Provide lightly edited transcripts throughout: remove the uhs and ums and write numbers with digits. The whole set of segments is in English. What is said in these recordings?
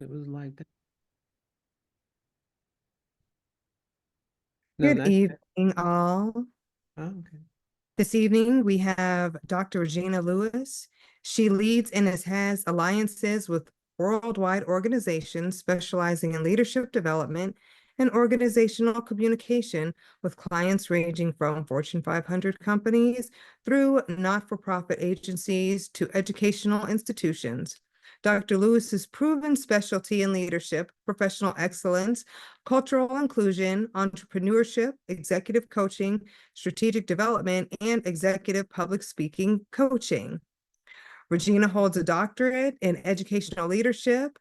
It was like that. No, Good not yet. evening, all. Oh, okay. This evening, we have Dr. Regina Lewis. She leads and has alliances with worldwide organizations specializing in leadership development and organizational communication with clients ranging from Fortune 500 companies through not-for-profit agencies to educational institutions. Dr. Lewis's proven specialty in leadership, professional excellence, cultural inclusion, entrepreneurship, executive coaching, strategic development, and executive public speaking coaching. Regina holds a doctorate in educational leadership,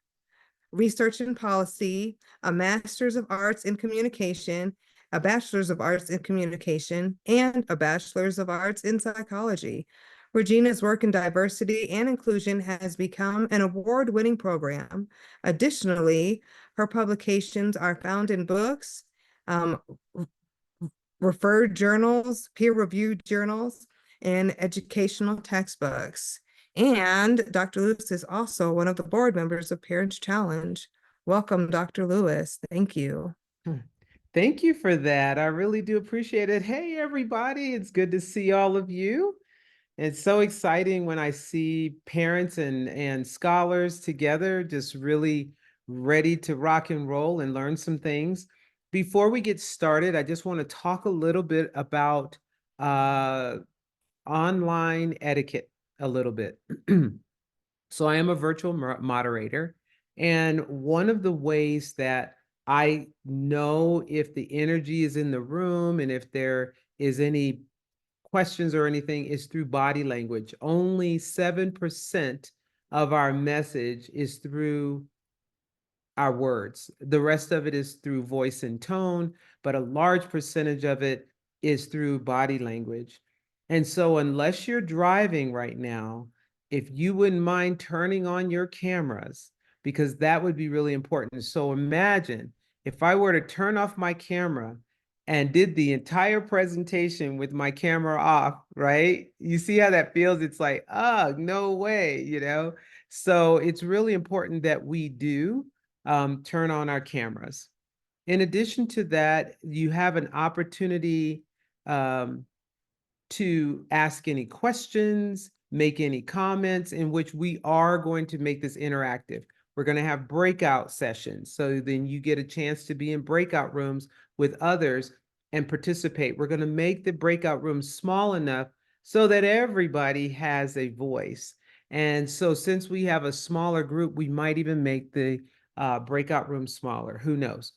research and policy, a master's of arts in communication, a bachelor's of arts in communication, and a bachelor's of arts in psychology. Regina's work in diversity and inclusion has become an award-winning program. Additionally, her publications are found in books, um, referred journals, peer-reviewed journals, and educational textbooks. And Dr. Lewis is also one of the board members of Parents Challenge. Welcome, Dr. Lewis. Thank you. Hmm. Thank you for that. I really do appreciate it. Hey, everybody. It's good to see all of you. It's so exciting when I see parents and scholars together, just really ready to rock and roll and learn some things. Before we get started, I just want to talk a little bit about uh, online etiquette a little bit. So I am a virtual moderator, and one of the ways that I know if the energy is in the room and if there is any questions or anything is through body language. Only 7% of our message is through our words. The rest of it is through voice and tone, but a large percentage of it is through body language. And so, unless you're driving right now, if you wouldn't mind turning on your cameras, because that would be really important. So, imagine if I were to turn off my camera and did the entire presentation with my camera off, right? You see how that feels? It's like, oh, no way, you know? So, it's really important that we do turn on our cameras. In addition to that, you have an opportunity um, to ask any questions, make any comments, in which we are going to make this interactive. We're going to have breakout sessions. So then you get a chance to be in breakout rooms with others and participate. We're going to make the breakout rooms small enough so that everybody has a voice. And so since we have a smaller group, we might even make the breakout room smaller. Who knows?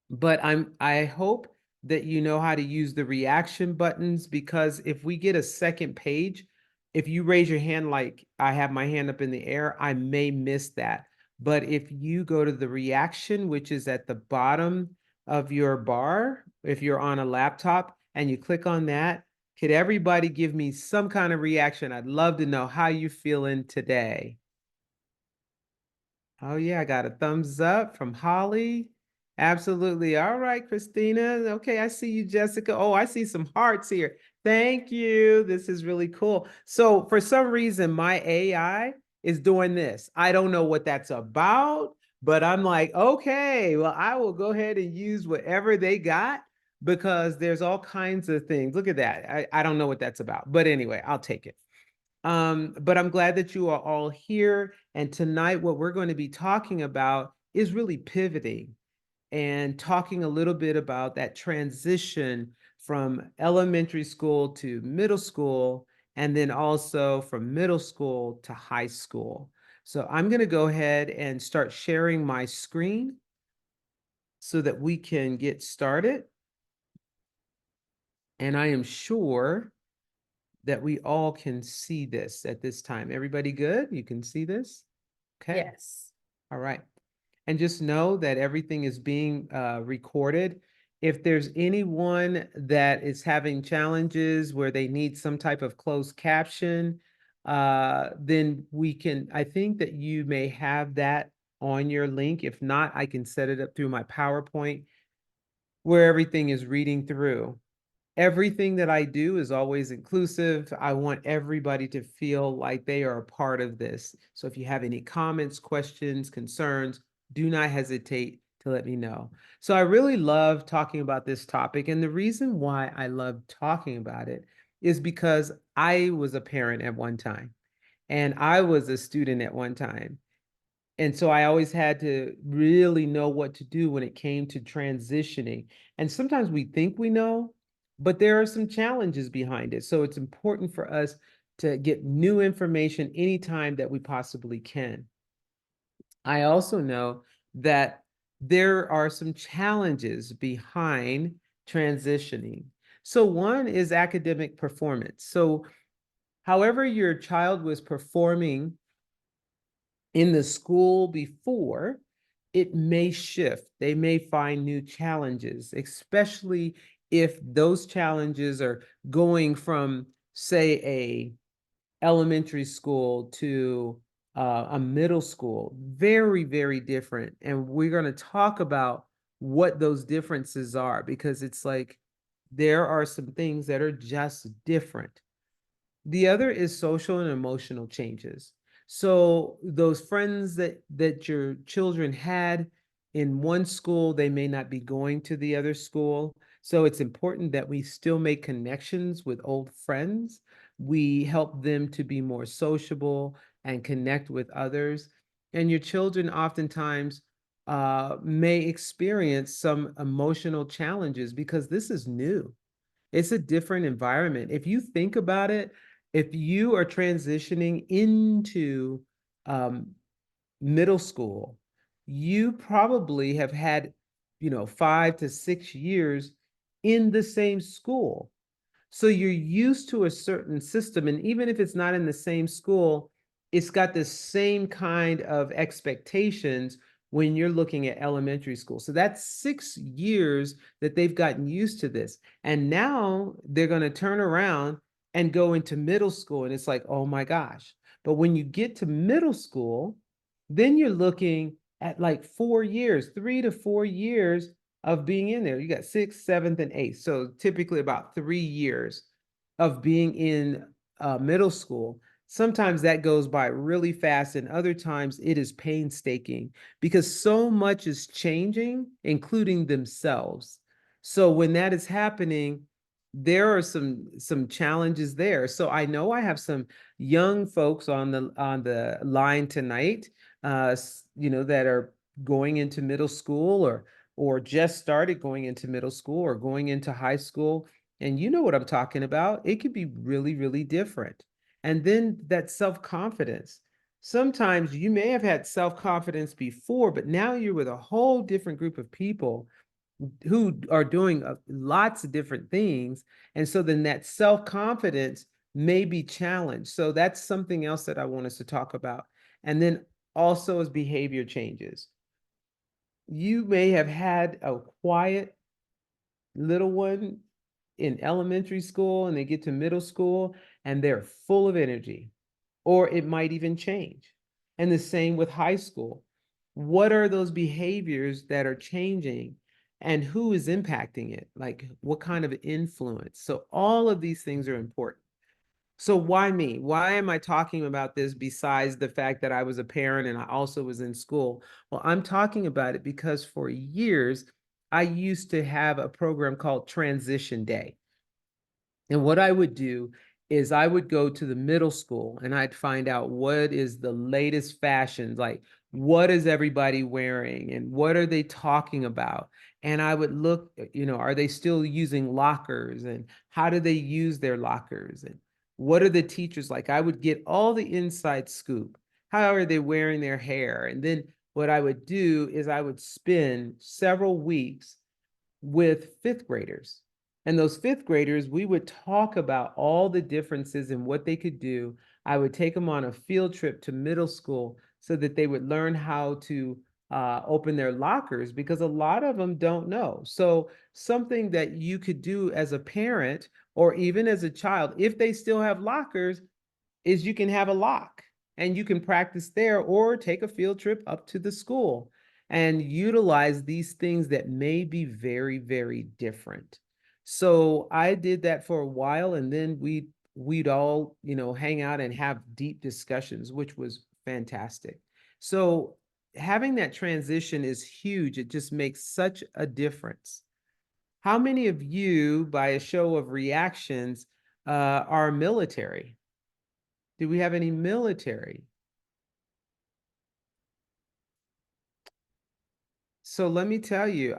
But I hope that you know how to use the reaction buttons, because if we get a second page, if you raise your hand like I have my hand up in the air, I may miss that. But if you go to the reaction, which is at the bottom of your bar, if you're on a laptop and you click on that, could everybody give me some kind of reaction? I'd love to know how you feeling today. Oh, yeah, I got a thumbs up from Holly. Absolutely. All right, Christina. Okay, I see you, Jessica. Oh, I see some hearts here. Thank you. This is really cool. So, for some reason, my AI is doing this. I don't know what that's about, but I'm like, okay, well, I will go ahead and use whatever they got because there's all kinds of things. Look at that. I don't know what that's about, but anyway, I'll take it. But I'm glad that you are all here. And tonight, what we're going to be talking about is really pivoting and talking a little bit about that transition from elementary school to middle school, and then also from middle school to high school. So I'm going to go ahead and start sharing my screen so that we can get started. And I am sure that we all can see this at this time. Everybody good? You can see this? Okay. Yes. All right. And just know that everything is being recorded. If there's anyone that is having challenges where they need some type of closed caption, then we can, I think that you may have that on your link. If not, I can set it up through my PowerPoint where everything is reading through. Everything that I do is always inclusive. I want everybody to feel like they are a part of this. So if you have any comments, questions, concerns, do not hesitate to let me know. So I really love talking about this topic. And the reason why I love talking about it is because I was a parent at one time and I was a student at one time. And so I always had to really know what to do when it came to transitioning. And sometimes we think we know, but there are some challenges behind it. So it's important for us to get new information anytime that we possibly can. I also know that there are some challenges behind transitioning. So one is academic performance. So however your child was performing in the school before, it may shift. They may find new challenges, especially if those challenges are going from, say, a elementary school to a middle school. Very, very different. And we're going to talk about what those differences are because it's like there are some things that are just different. The other is social and emotional changes. So those friends that your children had in one school, they may not be going to the other school. So it's important that we still make connections with old friends. We help them to be more sociable and connect with others. And your children oftentimes may experience some emotional challenges because this is new. It's a different environment. If you think about it, if you are transitioning into um, middle school, you probably have had, 5 to 6 years in the same school. So you're used to a certain system. And even if it's not in the same school, it's got the same kind of expectations when you're looking at elementary school. So that's 6 years that they've gotten used to this. And now they're going to turn around and go into middle school. And it's like, oh my gosh. But when you get to middle school, then you're looking at like 4 years, 3 to 4 years of being in there. You got sixth, seventh, and eighth. So typically about 3 years of being in middle school. Sometimes that goes by really fast, and other times it is painstaking because so much is changing, including themselves. So when that is happening, there are some challenges there. So I know I have some young folks on the line tonight, that are going into middle school or just started going into middle school or going into high school. And you know what I'm talking about. It could be really, really different. And then that self-confidence. Sometimes you may have had self-confidence before, but now you're with a whole different group of people who are doing lots of different things. And so then that self-confidence may be challenged. So that's something else that I want us to talk about. And then also as behavior changes. You may have had a quiet little one in elementary school and they get to middle school and they're full of energy, or it might even change. And the same with high school. What are those behaviors that are changing and who is impacting it? Like what kind of influence? So all of these things are important. So why me? Why am I talking about this besides the fact that I was a parent and I also was in school? Well, I'm talking about it because for years, I used to have a program called Transition Day. And what I would do is I would go to the middle school and I'd find out what is the latest fashions, like what is everybody wearing and what are they talking about? And I would look, are they still using lockers and how do they use their lockers and what are the teachers like? I would get all the inside scoop. How are they wearing their hair? And then what I would do is I would spend several weeks with fifth graders. And those fifth graders, we would talk about all the differences and what they could do. I would take them on a field trip to middle school so that they would learn how to open their lockers because a lot of them don't know. So, something that you could do as a parent or even as a child, if they still have lockers, is you can have a lock and you can practice there or take a field trip up to the school and utilize these things that may be very, very different. So I did that for a while, and then we'd all, hang out and have deep discussions, which was fantastic. So having that transition is huge. It just makes such a difference. How many of you, by a show of reactions, are military? Do we have any military? So let me tell you,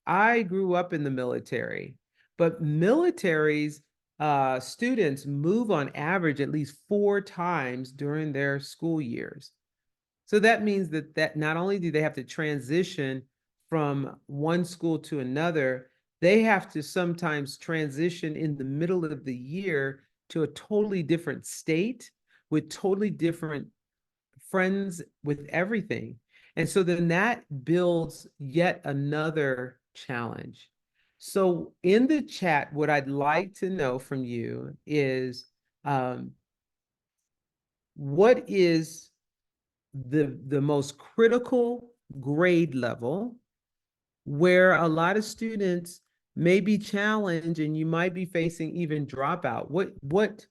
I grew up in the military, but militaries students move on average at least 4 times during their school years. So that means that not only do they have to transition from one school to another, they have to sometimes transition in the middle of the year to a totally different state with totally different friends, with everything. And so then that builds yet another challenge. So in the chat, what I'd like to know from you is um, what is the most critical grade level where a lot of students may be challenged and you might be facing even dropout? What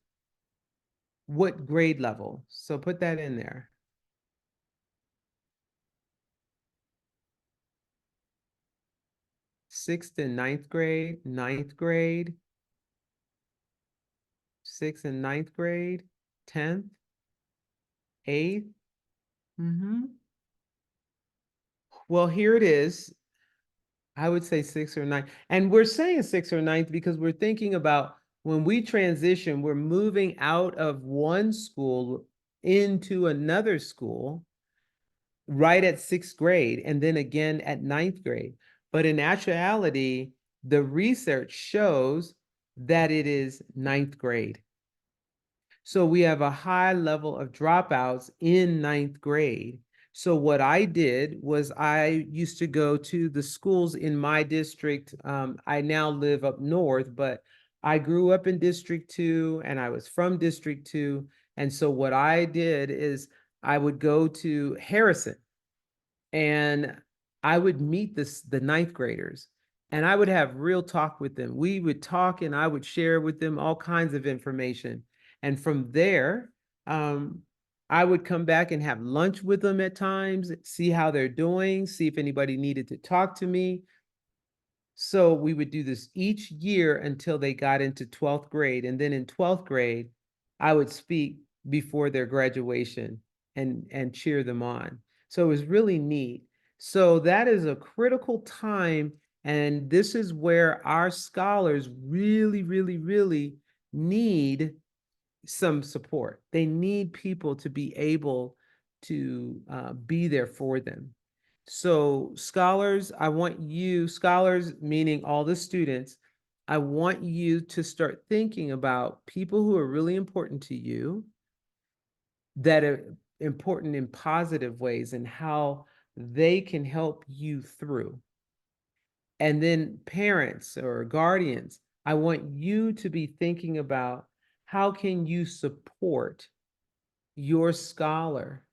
grade level? So put that in there. Sixth and ninth grade, ninth grade, sixth and ninth grade, 10th, eighth. Mm-hmm. Well, here it is. I would say sixth or ninth. And we're saying sixth or ninth because we're thinking about when we transition, we're moving out of one school into another school right at sixth grade and then again at ninth grade. But in actuality, the research shows that it is ninth grade. So we have a high level of dropouts in ninth grade. So what I did was I used to go to the schools in my district. I now live up north, but I grew up in District 2 and I was from District 2. And so what I did is I would go to Harrison and I would meet the ninth graders and I would have real talk with them. We would talk and I would share with them all kinds of information. And from there, um, I would come back and have lunch with them at times, see how they're doing, see if anybody needed to talk to me. So we would do this each year until they got into 12th grade. And then in 12th grade, I would speak before their graduation and cheer them on. So it was really neat. So that is a critical time. And this is where our scholars really, really, really need some support. They need people to be able to be there for them. So scholars, I want you, scholars meaning all the students, I want you to start thinking about people who are really important to you, that are important in positive ways and how they can help you through. And then parents or guardians, I want you to be thinking about how can you support your scholar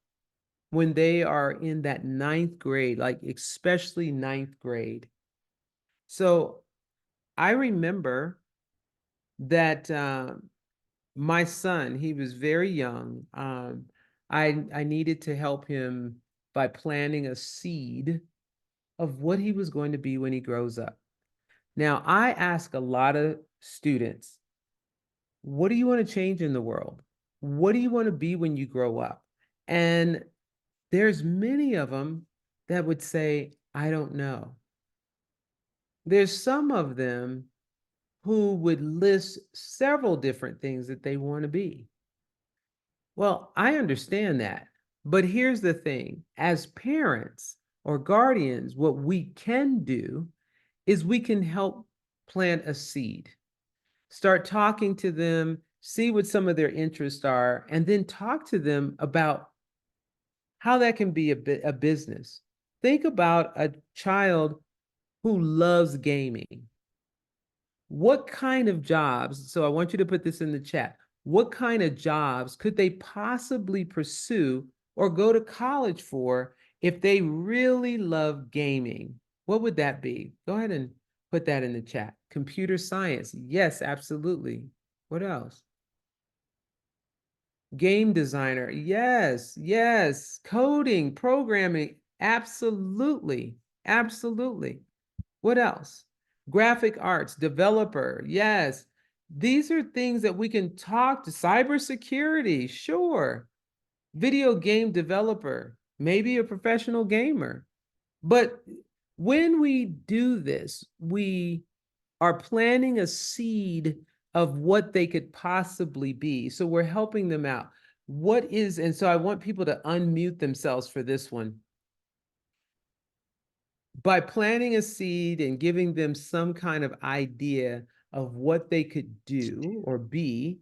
when they are in that ninth grade, like especially ninth grade. So I remember that my son, he was very young. I needed to help him by planting a seed of what he was going to be when he grows up. Now, I ask a lot of students, what do you want to change in the world? What do you want to be when you grow up? And there's many of them that would say, I don't know. There's some of them who would list several different things that they want to be. Well, I understand that. But here's the thing, as parents or guardians, what we can do is we can help plant a seed. Start talking to them, see what some of their interests are, and then talk to them about how that can be a business. Think about a child who loves gaming. What kind of jobs, so I want you to put this in the chat, what kind of jobs could they possibly pursue or go to college for if they really love gaming? What would that be? Go ahead and Put that in the chat. Computer science. Yes, absolutely. What else? Game designer. Yes, yes. Coding, programming. Absolutely. Absolutely. What else? Graphic arts, developer. Yes. These are things that we can talk to. Cybersecurity, sure. Video game developer, maybe a professional gamer. But when we do this, we are planting a seed of what they could possibly be. So we're helping them out. What is, and so I want people to unmute themselves for this one. By planting a seed and giving them some kind of idea of what they could do or be,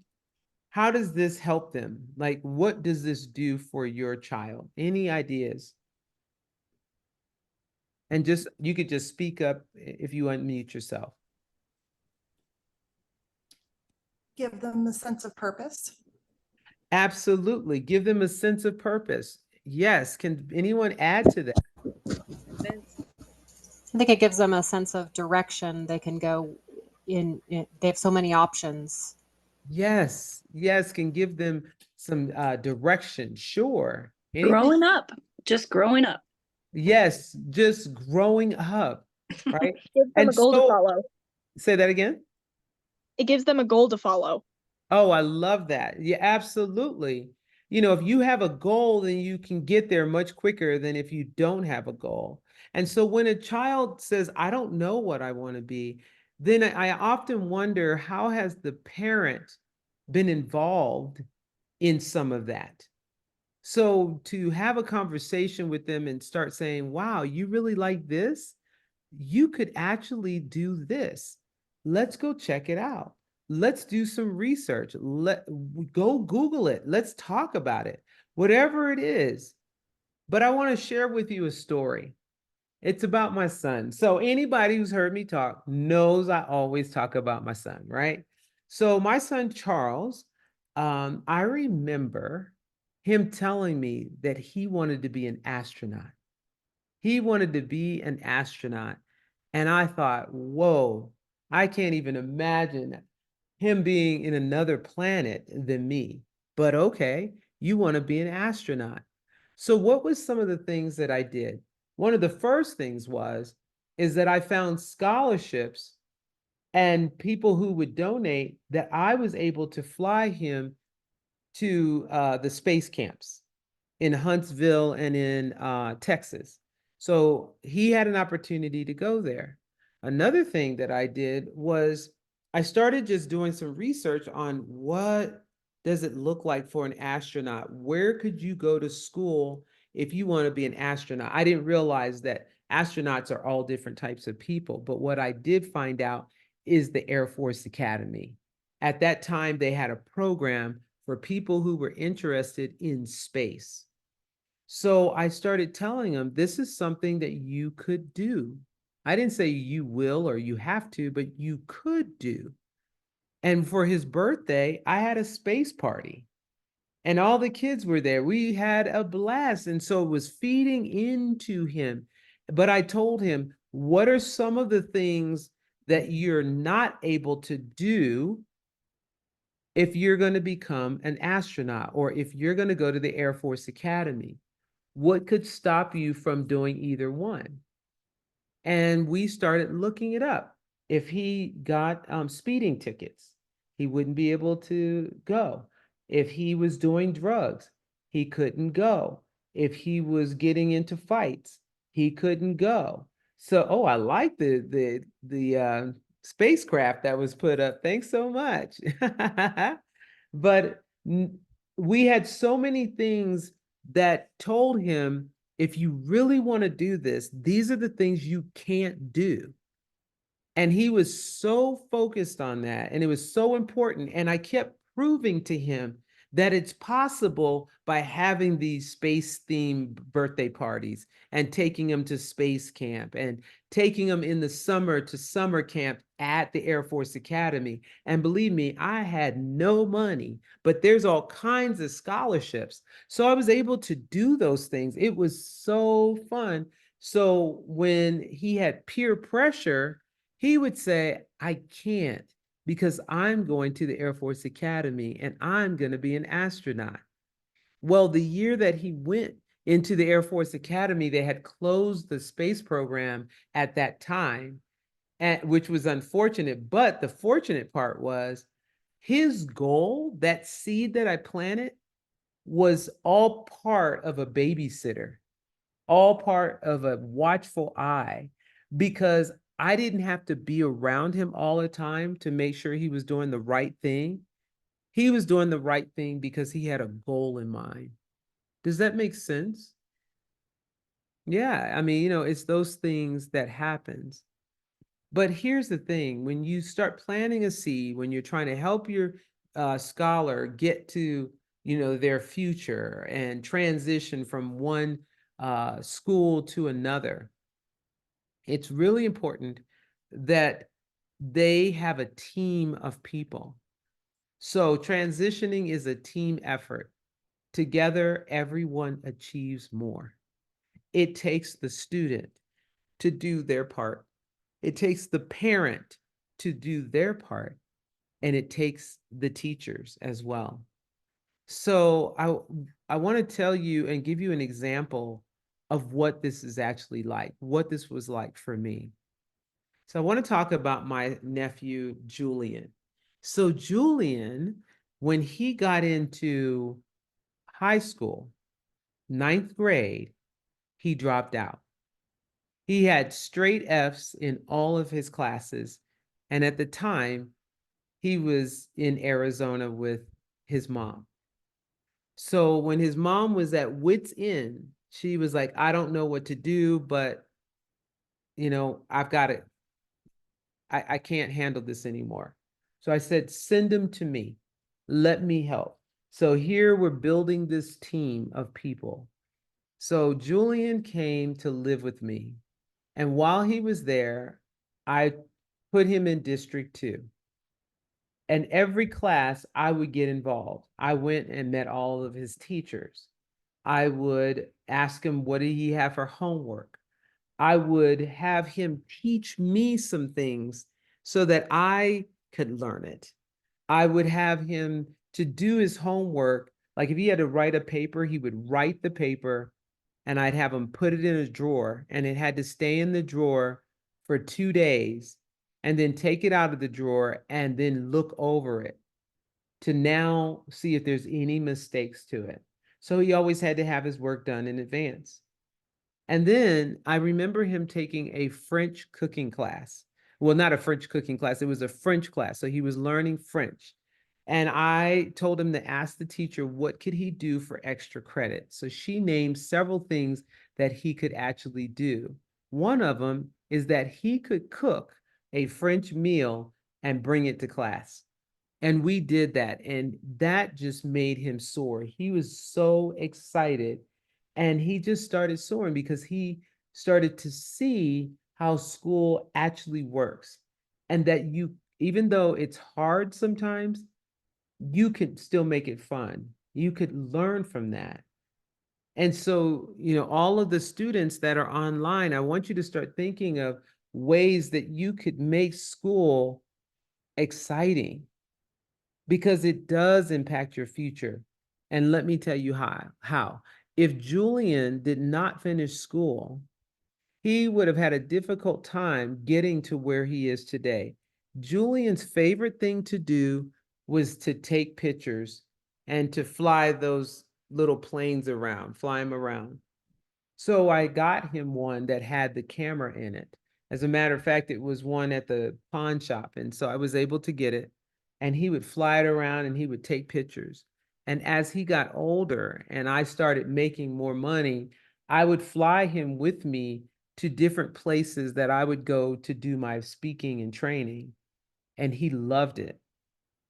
how does this help them? Like, what does this do for your child? Any ideas? And just, you could just speak up if you unmute yourself. Give them a sense of purpose. Absolutely. Give them a sense of purpose. Yes. Can anyone add to that? I think it gives them a sense of direction. They can go they have so many options. Yes. Yes. Can give them some direction. Sure. Anything? Growing up, just growing up. Yes. Just growing up. Right. Gives them And a goal to so, follow. say that again. It gives them a goal to follow. Oh, I love that. Yeah, absolutely. You know, if you have a goal, then you can get there much quicker than if you don't have a goal. And so when a child says, I don't know what I want to be, then I often wonder, how has the parent been involved in some of that? So to have a conversation with them and start saying, wow, you really like this? You could actually do this. Let's go check it out. Let's do some research. Go Google it. Let's talk about it. Whatever it is. But I want to share with you a story. It's about my son. So anybody who's heard me talk knows I always talk about my son, right? So my son Charles, I remember him telling me that he wanted to be an astronaut. He wanted to be an astronaut. And I thought, whoa, I can't even imagine him being in another planet than me. But okay, you want to be an astronaut. So what was some of the things that I did? One of the first things is that I found scholarships and people who would donate, that I was able to fly him to the space camps in Huntsville and in Texas. So he had an opportunity to go there. Another thing that I did was I started just doing some research on what does it look like for an astronaut? Where could you go to school if you want to be an astronaut? I didn't realize that astronauts are all different types of people, but what I did find out is the Air Force Academy. At that time, they had a program for people who were interested in space. So I started telling him, this is something that you could do. I didn't say you will or you have to, but you could do. And for his birthday, I had a space party and all the kids were there. We had a blast. And so it was feeding into him. But I told him, what are some of the things that you're not able to do if you're going to become an astronaut or if you're going to go to the Air Force Academy? What could stop you from doing either one? And we started looking it up. If he got speeding tickets, he wouldn't be able to go. If he was doing drugs, he couldn't go. If he was getting into fights, he couldn't go. So, oh, I like the spacecraft that was put up. Thanks so much. But we had so many things that told him, if you really want to do this, these are the things you can't do. And he was so focused on that, and it was so important. And I kept proving to him that it's possible by having these space-themed birthday parties and taking them to space camp and taking them in the summer to summer camp at the Air Force Academy. And believe me, I had no money, but there's all kinds of scholarships. So I was able to do those things. It was so fun. So when he had peer pressure, He would say, I can't because I'm going to the Air Force Academy and I'm going to be an astronaut. Well, the year that he went into the Air Force Academy, they had closed the space program at that time, which was unfortunate. But the fortunate part was his goal, that seed that I planted, was all part of a babysitter, all part of a watchful eye, because I didn't have to be around him all the time to make sure he was doing the right thing. He was doing the right thing because he had a goal in mind. Does that make sense? Yeah, I mean, it's those things that happens. But here's the thing, when you start planting a seed, when you're trying to help your scholar get to, their future and transition from one school to another, it's really important that they have a team of people. So transitioning is a team effort. Together, everyone achieves more. It takes the student to do their part. It takes the parent to do their part, and it takes the teachers as well. So I want to tell you and give you an example of what this is actually like, what this was like for me. So I want to talk about my nephew, Julian. So Julian, when he got into high school, ninth grade, he dropped out. He had straight F's in all of his classes. And at the time, he was in Arizona with his mom. So when his mom was at wit's end, she was like, I don't know what to do, but I've got it. I can't handle this anymore. So I said, send him to me. Let me help. So here we're building this team of people. So Julian came to live with me. And while he was there, I put him in District 2. And every class, I would get involved. I went and met all of his teachers. I would ask him, what did he have for homework? I would have him teach me some things so that I could learn it. I would have him to do his homework. Like if he had to write a paper, he would write the paper and I'd have him put it in a drawer, and it had to stay in the drawer for 2 days and then take it out of the drawer and then look over it to now see if there's any mistakes to it. So he always had to have his work done in advance. And then I remember him taking a French cooking class. Well, not a French cooking class, it was a French class. So he was learning French. And I told him to ask the teacher what could he do for extra credit. So she named several things that he could actually do. One of them is that he could cook a French meal and bring it to class. And we did that, and that just made him soar. He was so excited, and he just started soaring because he started to see how school actually works, and that even though it's hard sometimes, you could still make it fun. You could learn from that. And so, all of the students that are online, I want you to start thinking of ways that you could make school exciting, because it does impact your future. And let me tell you how. If Julian did not finish school, he would have had a difficult time getting to where he is today. Julian's favorite thing to do was to take pictures and to fly those little planes around, fly them around. So I got him one that had the camera in it. As a matter of fact, it was one at the pawn shop. And so I was able to get it. And he would fly it around and he would take pictures. And as he got older and I started making more money, I would fly him with me to different places that I would go to do my speaking and training. And he loved it.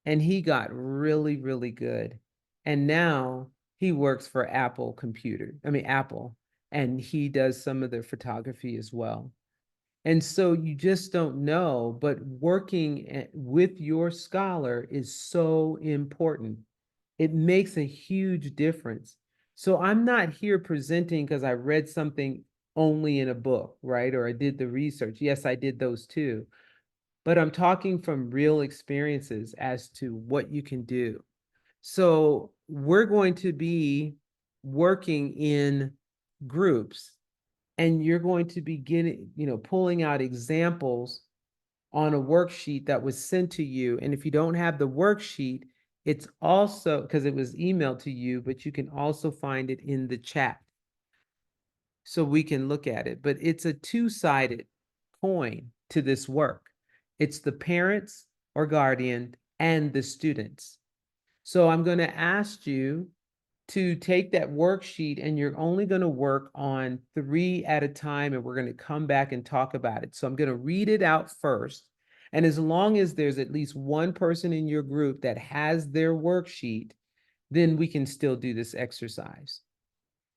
And he got really, really good. And now he works for Apple, and he does some of the photography as well. And so you just don't know, but working with your scholar is so important. It makes a huge difference. So I'm not here presenting because I read something only in a book, right? Or I did the research. Yes, I did those too. but I'm talking from real experiences as to what you can do. So we're going to be working in groups, and you're going to be getting, pulling out examples on a worksheet that was sent to you. And if you don't have the worksheet, it's also because it was emailed to you, but you can also find it in the chat so we can look at it. But it's a two-sided coin to this work. It's the parents or guardian and the students. So I'm going to ask you to take that worksheet, and you're only going to work on 3 at a time, and we're going to come back and talk about it. So I'm going to read it out first. And as long as there's at least one person in your group that has their worksheet, then we can still do this exercise.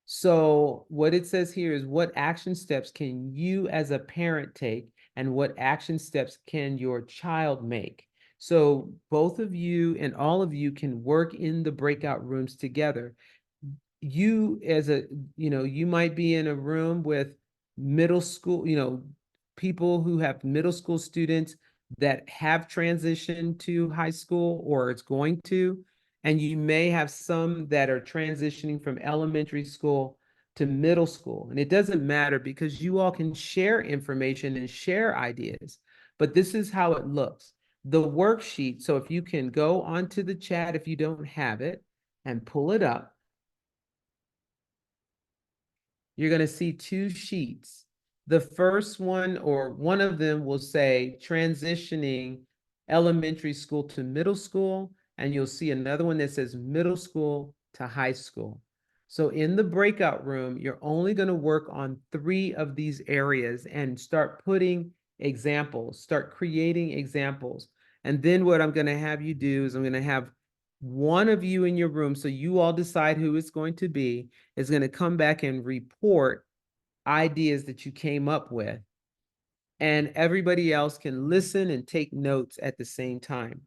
So what it says here is, what action steps can you as a parent take, and what action steps can your child make? So both of you and all of you can work in the breakout rooms together. You you might be in a room with middle school, people who have middle school students that have transitioned to high school or it's going to, and you may have some that are transitioning from elementary school to middle school. And it doesn't matter, because you all can share information and share ideas, but this is how it looks. The worksheet, so if you can go onto the chat if you don't have it and pull it up, you're going to see 2 sheets. The first one, or one of them, will say transitioning elementary school to middle school, and you'll see another one that says middle school to high school. So in the breakout room, you're only going to work on 3 of these areas and start putting examples, start creating examples. And then what I'm going to have you do is I'm going to have one of you in your room, so you all decide who it's going to be, is going to come back and report ideas that you came up with. And everybody else can listen and take notes at the same time.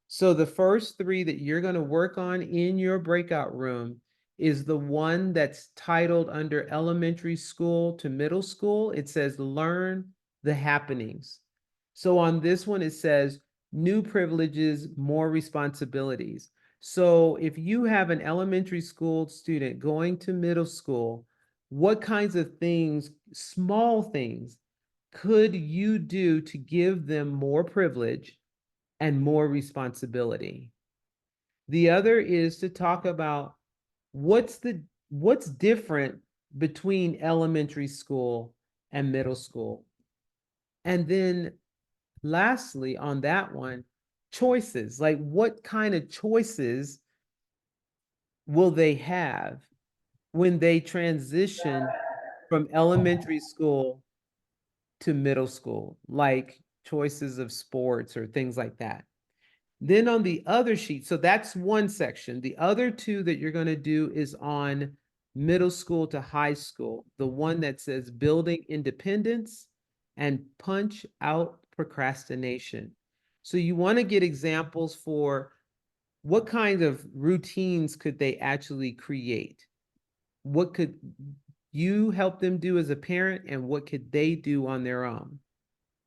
So the first 3 that you're going to work on in your breakout room is the one that's titled under elementary school to middle school. It says learn the happenings. So on this one, it says new privileges, more responsibilities. So if you have an elementary school student going to middle school, what kinds of things, small things, could you do to give them more privilege and more responsibility? The other is to talk about what's different between elementary school and middle school. And then lastly, on that one, choices, like what kind of choices will they have when they transition from elementary school to middle school, like choices of sports or things like that. Then on the other sheet, so that's one section. The other 2 that you're going to do is on middle school to high school, the one that says building independence and punch out procrastination. So you want to get examples for what kind of routines could they actually create? What could you help them do as a parent, and what could they do on their own?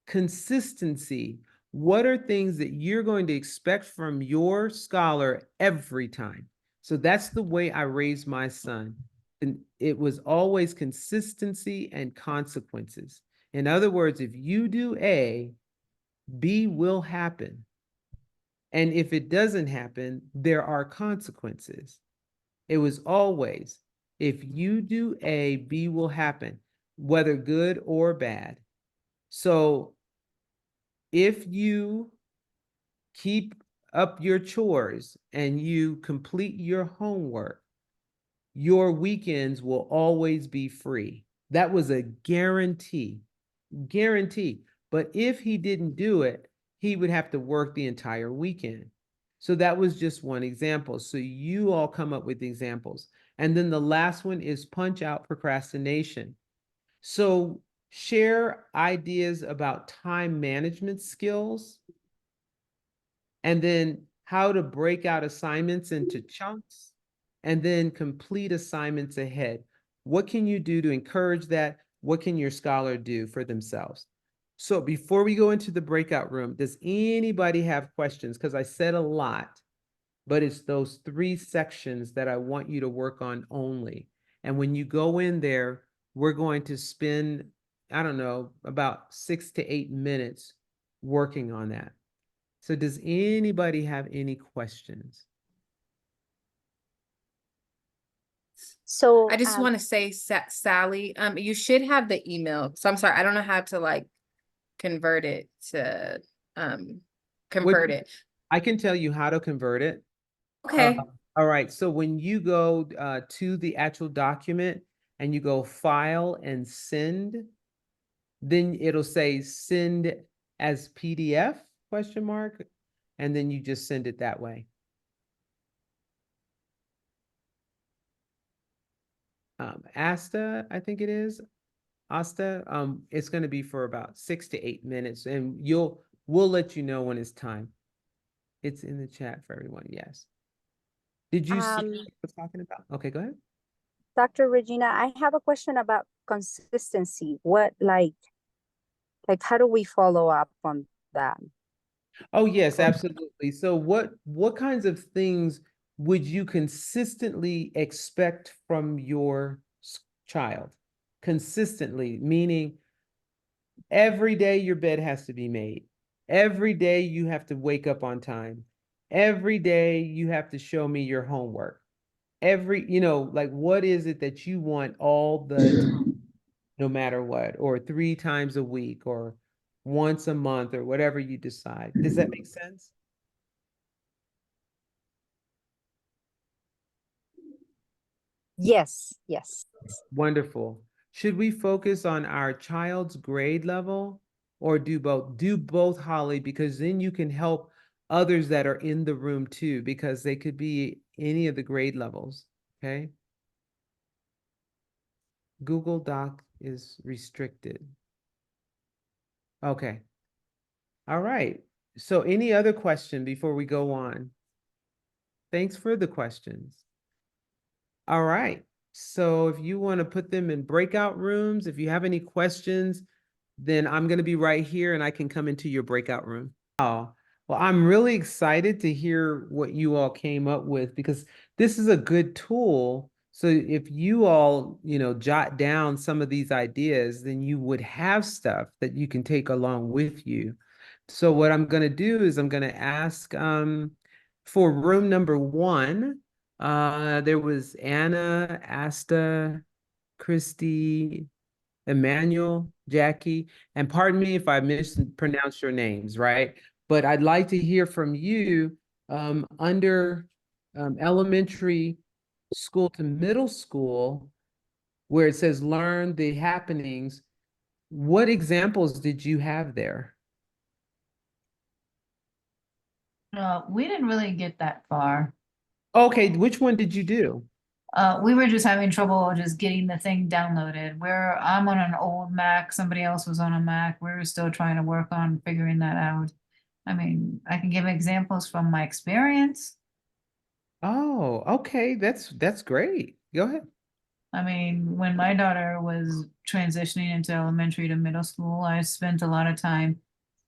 Consistency. What are things that you're going to expect from your scholar every time? So that's the way I raised my son. And it was always consistency and consequences. In other words, if you do A, B will happen. And if it doesn't happen, there are consequences. It was always, if you do A, B will happen, whether good or bad. So if you keep up your chores and you complete your homework, your weekends will always be free. That was a guarantee, guarantee. But if he didn't do it, he would have to work the entire weekend. So that was just one example. So you all come up with examples. And then the last one is punch out procrastination. So share ideas about time management skills, and then how to break out assignments into chunks, and then complete assignments ahead. What can you do to encourage that? What can your scholar do for themselves? So before we go into the breakout room, does anybody have questions? Because I said a lot, but it's those 3 sections that I want you to work on only. And when you go in there, we're going to spend, I don't know, about 6 to 8 minutes working on that. So does anybody have any questions? So I just want to say, Sally, you should have the email. So I'm sorry, I don't know how to like convert it to convert it. I can tell you how to convert it. Okay. All right. So when you go to the actual document and you go file and send, then it'll say send as PDF question mark, and then you just send it that way. Asta, I think it is. Asta, it's going to be for about 6 to 8 minutes, and we'll let you know when it's time. It's in the chat for everyone. Yes. Did you see what I was talking about? Okay, go ahead. Dr. Regina, I have a question about consistency. What like how do we follow up on that? Oh, yes, absolutely. So what kinds of things would you consistently expect from your child? Consistently, meaning every day your bed has to be made. Every day you have to wake up on time. Every day you have to show me your homework. Like what is it that you want all the time, no matter what, or 3 times a week, or once a month, or whatever you decide. Does that make sense? Yes, yes. Wonderful. Should we focus on our child's grade level or do both? Do both, Holly, because then you can help others that are in the room too, because they could be any of the grade levels. Okay. Google Doc is restricted. Okay. All right. So any other question before we go on? Thanks for the questions. All right. So if you want to put them in breakout rooms, if you have any questions, then I'm going to be right here and I can come into your breakout room. Oh, well, I'm really excited to hear what you all came up with because this is a good tool. So if you all, jot down some of these ideas, then you would have stuff that you can take along with you. So what I'm going to do is I'm going to ask for room number 1. There was Anna, Asta, Christy, Emmanuel, Jackie, and pardon me if I mispronounce your names, right? But I'd like to hear from you under elementary school to middle school, where it says learn the happenings. What examples did you have there? We didn't really get that far. Okay, which one did you do? We were just having trouble just getting the thing downloaded. I'm on an old Mac, somebody else was on a Mac. We were still trying to work on figuring that out. I mean, I can give examples from my experience. Oh, okay, that's great. Go ahead. I mean, when my daughter was transitioning into elementary to middle school, I spent a lot of time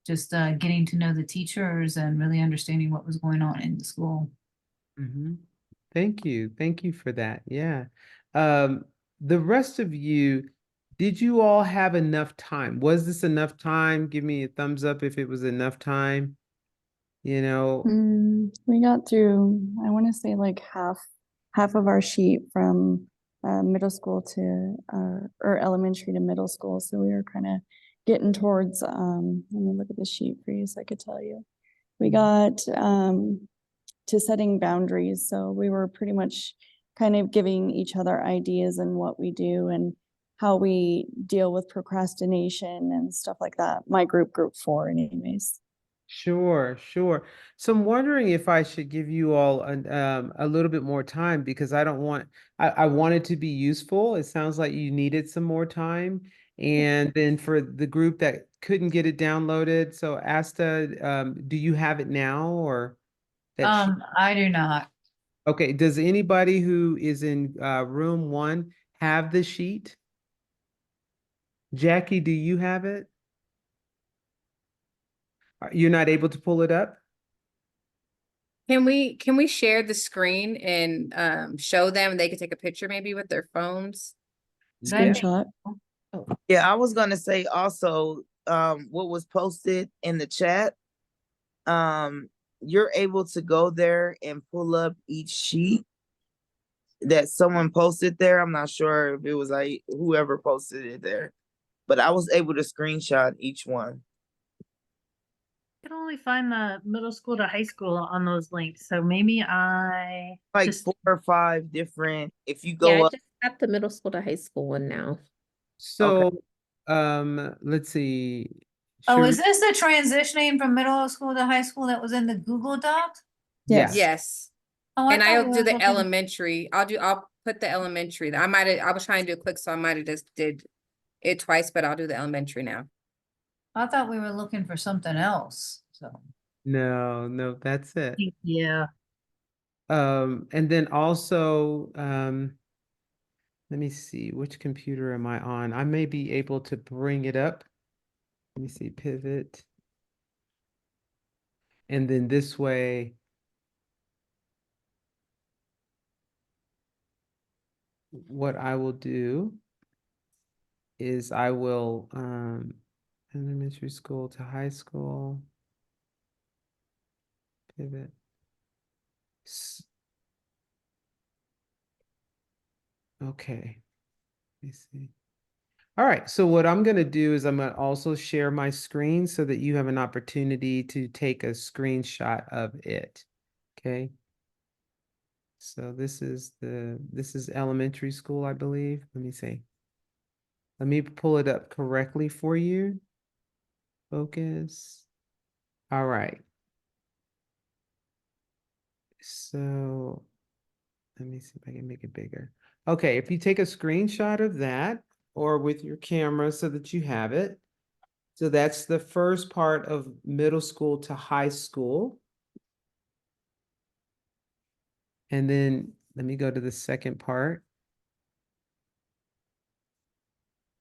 just getting to know the teachers and really understanding what was going on in the school. Mm-hmm. Thank you. Thank you for that. Yeah. The rest of you, did you all have enough time? Was this enough time? Give me a thumbs up if it was enough time. We got through, I want to say like half of our sheet from middle school to or elementary to middle school. So we were kind of getting towards let me look at the sheet for you so I could tell you. We got to setting boundaries. So we were pretty much kind of giving each other ideas and what we do and how we deal with procrastination and stuff like that. My group 4 anyways. Sure, sure. So I'm wondering if I should give you all a little bit more time because I don't want, I want it to be useful. It sounds like you needed some more time. And then for the group that couldn't get it downloaded, so Asta, do you have it now or that sheet? I do not. Okay, does anybody who is in room 1 have the sheet? Jackie, do you have it? You're not able to pull it up? Can we share the screen and show them? They could take a picture maybe with their phones. That'd be Screenshot. Yeah, I was gonna say also, what was posted in the chat. You're able to go there and pull up each sheet that someone posted there. I'm not sure if it was like whoever posted it there, but I was able to screenshot each one. I can only find the middle school to high school on those links, so maybe I Like just 4 or 5 different, if you Yeah, go I up, just got the middle school to high school one now. So, let's see. Oh, Should is we- this the transitioning from middle school to high school that was in the Google Doc? Yes. Yes. Oh, I And thought I'll we do were the looking- elementary. I'll put the elementary. I was trying to do a quick, so I might have just did it twice, but I'll do the elementary now. I thought we were looking for something else, so. No, that's it. yeah. And then also, let me see, which computer am I on? I may be able to bring it up. Let me see, pivot. And then this way, what I will do is I will, elementary school to high school, pivot. Okay, let me see. All right, so what I'm going to do is I'm going to also share my screen so that you have an opportunity to take a screenshot of it. Okay. So this is elementary school, I believe. Let me see. Let me pull it up correctly for you. Focus. All right. So let me see if I can make it bigger. Okay, if you take a screenshot of that or with your camera so that you have it. So that's the first part of middle school to high school. And then let me go to the second part.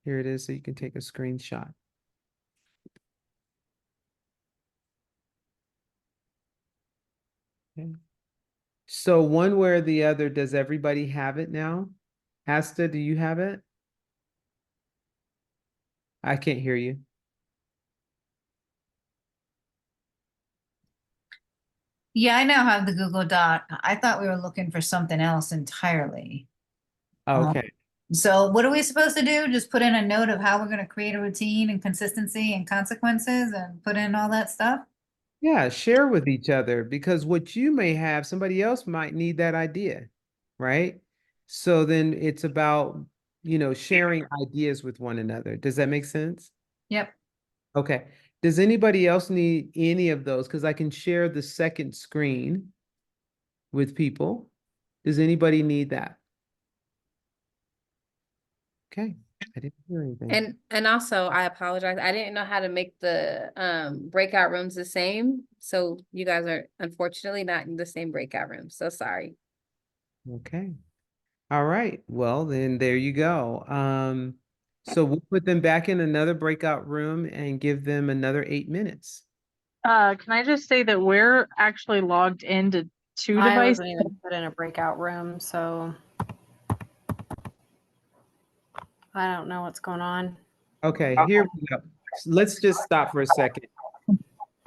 Here it is, so you can take a screenshot. Okay. So one way or the other, does everybody have it now? Asta, do you have it? I can't hear you. Yeah, I now have the Google Doc. I thought we were looking for something else entirely. Okay. So what are we supposed to do? Just put in a note of how we're gonna create a routine and consistency and consequences and put in all that stuff? Yeah, share with each other because what you may have, somebody else might need that idea, right? So then it's about, sharing ideas with one another. Does that make sense? Yep. Okay. Does anybody else need any of those? Because I can share the second screen with people. Does anybody need that? Okay. I didn't hear anything. And also I apologize. I didn't know how to make the breakout rooms the same. So you guys are unfortunately not in the same breakout room. So sorry. Okay. All right. Well, then there you go. So we'll put them back in another breakout room and give them another 8 minutes. Can I just say that we're actually logged into two I devices? wasn't even put in a breakout room, so I don't know what's going on. Okay, here we go. Let's just stop for a second.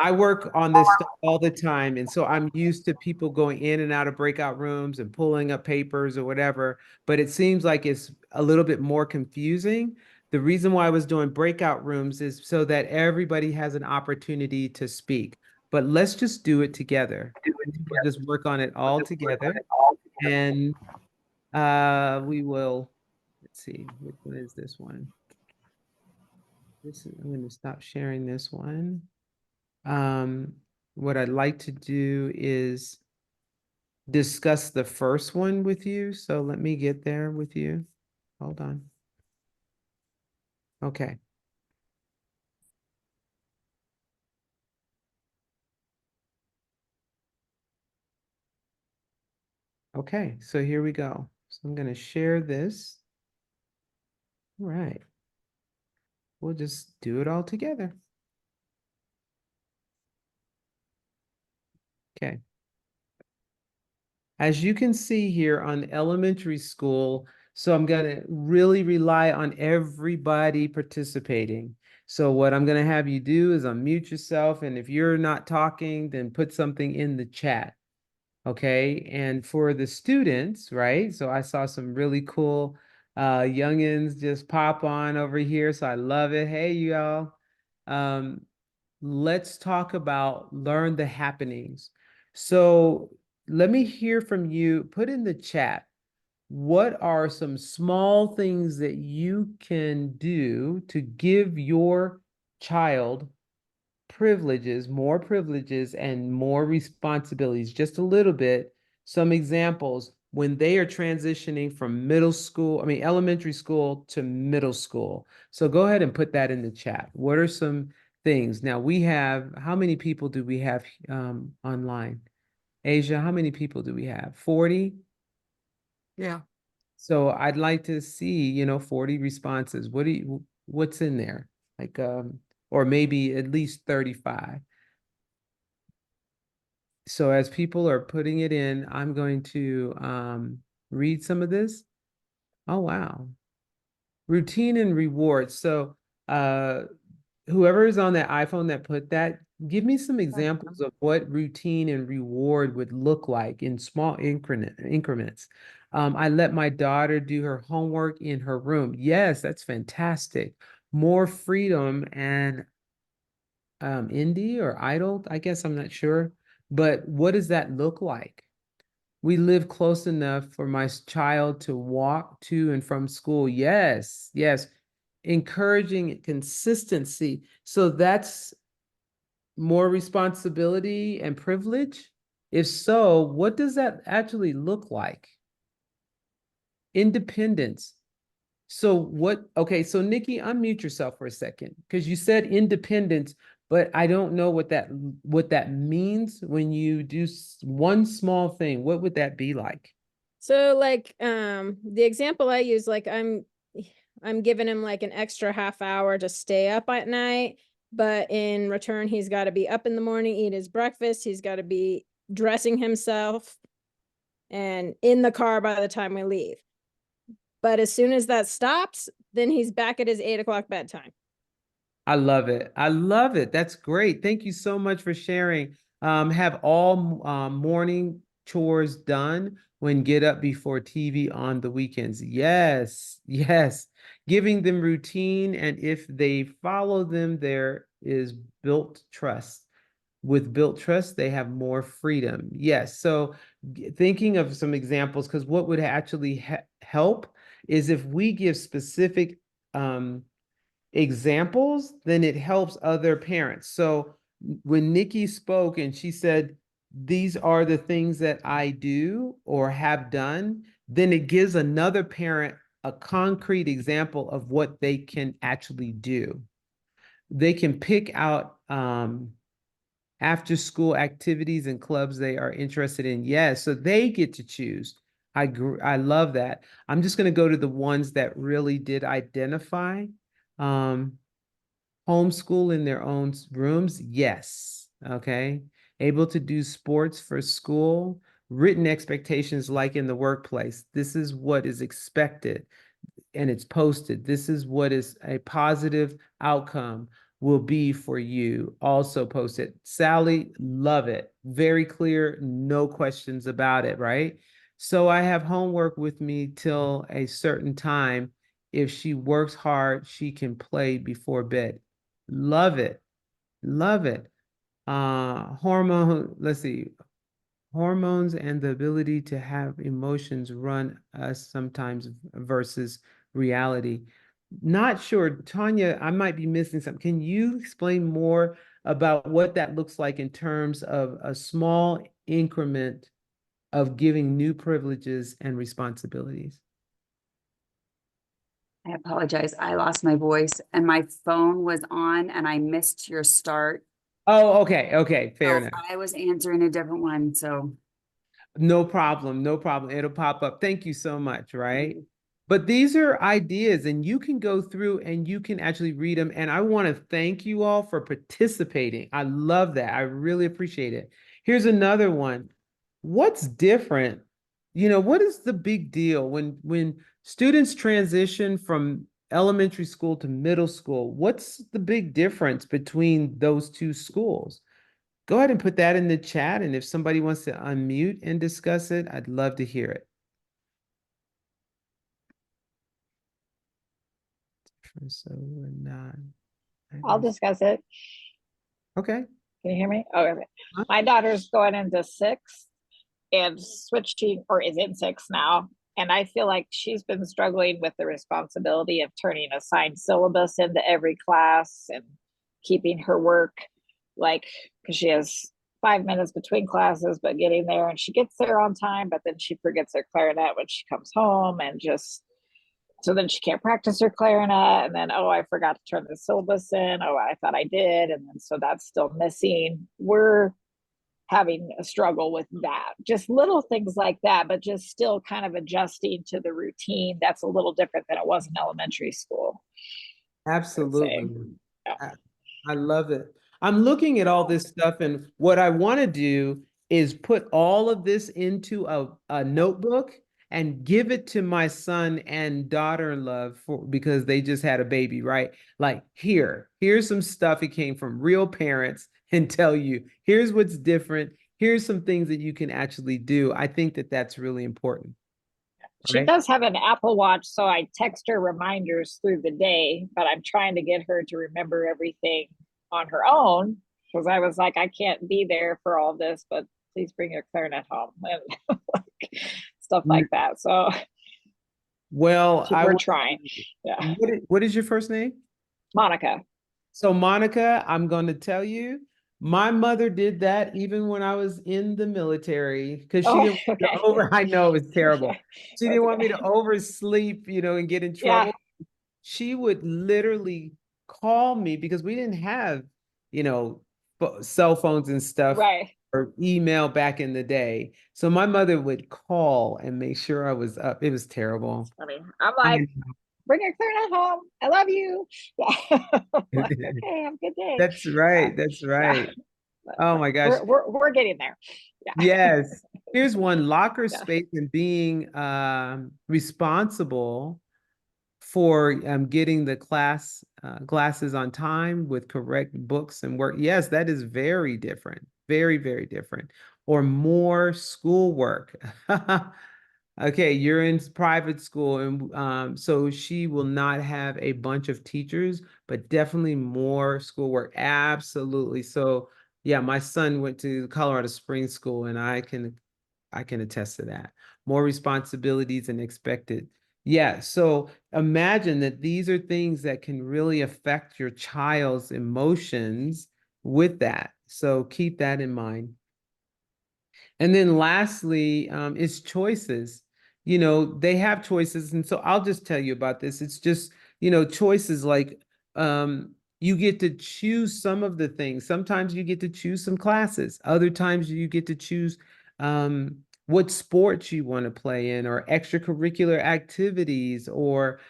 I work on this stuff all the time, and so I'm used to people going in and out of breakout rooms and pulling up papers or whatever, but it seems like it's a little bit more confusing. The reason why I was doing breakout rooms is so that everybody has an opportunity to speak. But let's just do it together. We'll just work on it all together. And we will, let's see, which one is this one? I'm going to stop sharing this one. What I'd like to do is discuss the first one with you. So let me get there with you. Hold on. Okay. Okay, so here we go. So I'm going to share this. All right. We'll just do it all together. Okay. As you can see here on elementary school, so I'm going to really rely on everybody participating. So what I'm going to have you do is unmute yourself, and if you're not talking, then put something in the chat. Okay. And for the students, right? So I saw some really cool youngins just pop on over here. So I love it. Hey, y'all. Let's talk about learn the happenings. So let me hear from you. Put in the chat, what are some small things that you can do to give your child more privileges and more responsibilities, just a little bit. Some examples when they are transitioning from elementary school to middle school. So go ahead and put that in the chat. What are some things? Now how many people do we have online? Asia, how many people do we have? 40? Yeah. So I'd like to see, 40 responses. What's in there? Like, or maybe at least 35. So as people are putting it in, I'm going to read some of this. Oh, wow. Routine and rewards. So whoever is on that iPhone that put that, give me some examples of what routine and reward would look like in small increments. I let my daughter do her homework in her room. Yes, that's fantastic. More freedom and indie or idle, I guess I'm not sure. But what does that look like? We live close enough for my child to walk to and from school. Yes, yes. Encouraging consistency. So that's more responsibility and privilege? If so, what does that actually look like? Independence. Okay, so Nikki, unmute yourself for a second because you said independence, but I don't know what that means when you do one small thing. What would that be like? So like the example I use, like I'm giving him like an extra half hour to stay up at night, but in return he's got to be up in the morning, eat his breakfast, he's got to be dressing himself and in the car by the time we leave. But as soon as that stops, then he's back at his 8 o'clock bedtime. I love it. I love it. That's great. Thank you so much for sharing. Have all morning chores done when get up before TV on the weekends. Yes, yes. Giving them routine, and if they follow them, there is built trust. With built trust, they have more freedom. Yes. So thinking of some examples, because what would actually help is if we give specific examples, then it helps other parents. So when Nikki spoke and she said, these are the things that I do or have done, then it gives another parent a concrete example of what they can actually do. They can pick out after school activities and clubs they are interested in. Yes, so they get to choose. I love that. I'm just going to go to the ones that really did identify. Homeschool in their own rooms? Yes. Okay. Able to do sports for school, written expectations like in the workplace. This is what is expected and it's posted. This is what is a positive outcome will be for you. Also posted. Sally, love it. Very clear, no questions about it, right? So I have homework with me till a certain time. If she works hard, she can play before bed. Love it. Love it. Let's see. Hormones and the ability to have emotions run us sometimes versus reality. Not sure, Tanya, I might be missing something. Can you explain more about what that looks like in terms of a small increment of giving new privileges and responsibilities? I apologize. I lost my voice and my phone was on and I missed your start. Oh, okay. Okay. Fair So enough. I was answering a different one. So No problem. No problem. It'll pop up. Thank you so much. Right. But these are ideas and you can go through and you can actually read them. And I want to thank you all for participating. I love that. I really appreciate it. Here's another one. What's different? What is the big deal when students transition from elementary school to middle school? What's the big difference between those two schools? Go ahead and put that in the chat, and if somebody wants to unmute and discuss it, I'd love to hear it. So we're not. I'll discuss it. Okay. Can you hear me? Oh, okay. My daughter's going into sixth and switching, or is in sixth now. And I feel like she's been struggling with the responsibility of turning assigned syllabus into every class and keeping her work, like, because she has 5 minutes between classes, but getting there, and she gets there on time, but then she forgets her clarinet when she comes home, and just so then she can't practice her clarinet, and then, oh, I forgot to turn the syllabus in. Oh, I thought I did. And then so that's still missing. We're having a struggle with that. Just little things like that, but just still kind of adjusting to the routine. That's a little different than it was in elementary school. Absolutely. I love it. I'm looking at all this stuff, and what I want to do is put all of this into a notebook and give it to my son and daughter-in-law because they just had a baby, right? Like, here's some stuff. It came from real parents, and tell you, here's what's different. Here's some things that you can actually do. I think that that's really important. She does have an Apple Watch, so I text her reminders through the day, but I'm trying to get her to remember everything on her own, because I was like, I can't be there for all this, but please bring your clarinet home and stuff like that. So well, we're trying. Yeah. What is your first name? Monica. So Monica, I'm going to tell you, my mother did that even when I was in the military, because she didn't want me to I know it was terrible. She didn't want me to oversleep, and get in trouble. She would literally call me, because we didn't have, cell phones and stuff, or email back in the day. So my mother would call and make sure I was up. It was terrible. I mean, I'm like, bring your clarinet home. I love you. Yeah. Like, okay, have a good day. That's right. That's right. Oh my gosh. We're getting there. Yeah. Yes. Here's one: locker space and being responsible for getting the classes on time with correct books and work. Yes, that is very different. Very, very different. Or more schoolwork. Okay, you're in private school, and so she will not have a bunch of teachers, but definitely more schoolwork. Absolutely. So yeah, my son went to Colorado Springs School, and I can attest to that. More responsibilities than expected. Yeah, so imagine that these are things that can really affect your child's emotions with that. So keep that in mind. And then lastly, is choices. They have choices. And so I'll just tell you about this. It's just, choices like you get to choose some of the things. Sometimes you get to choose some classes. Other times you get to choose what sports you want to play in, or extracurricular activities, or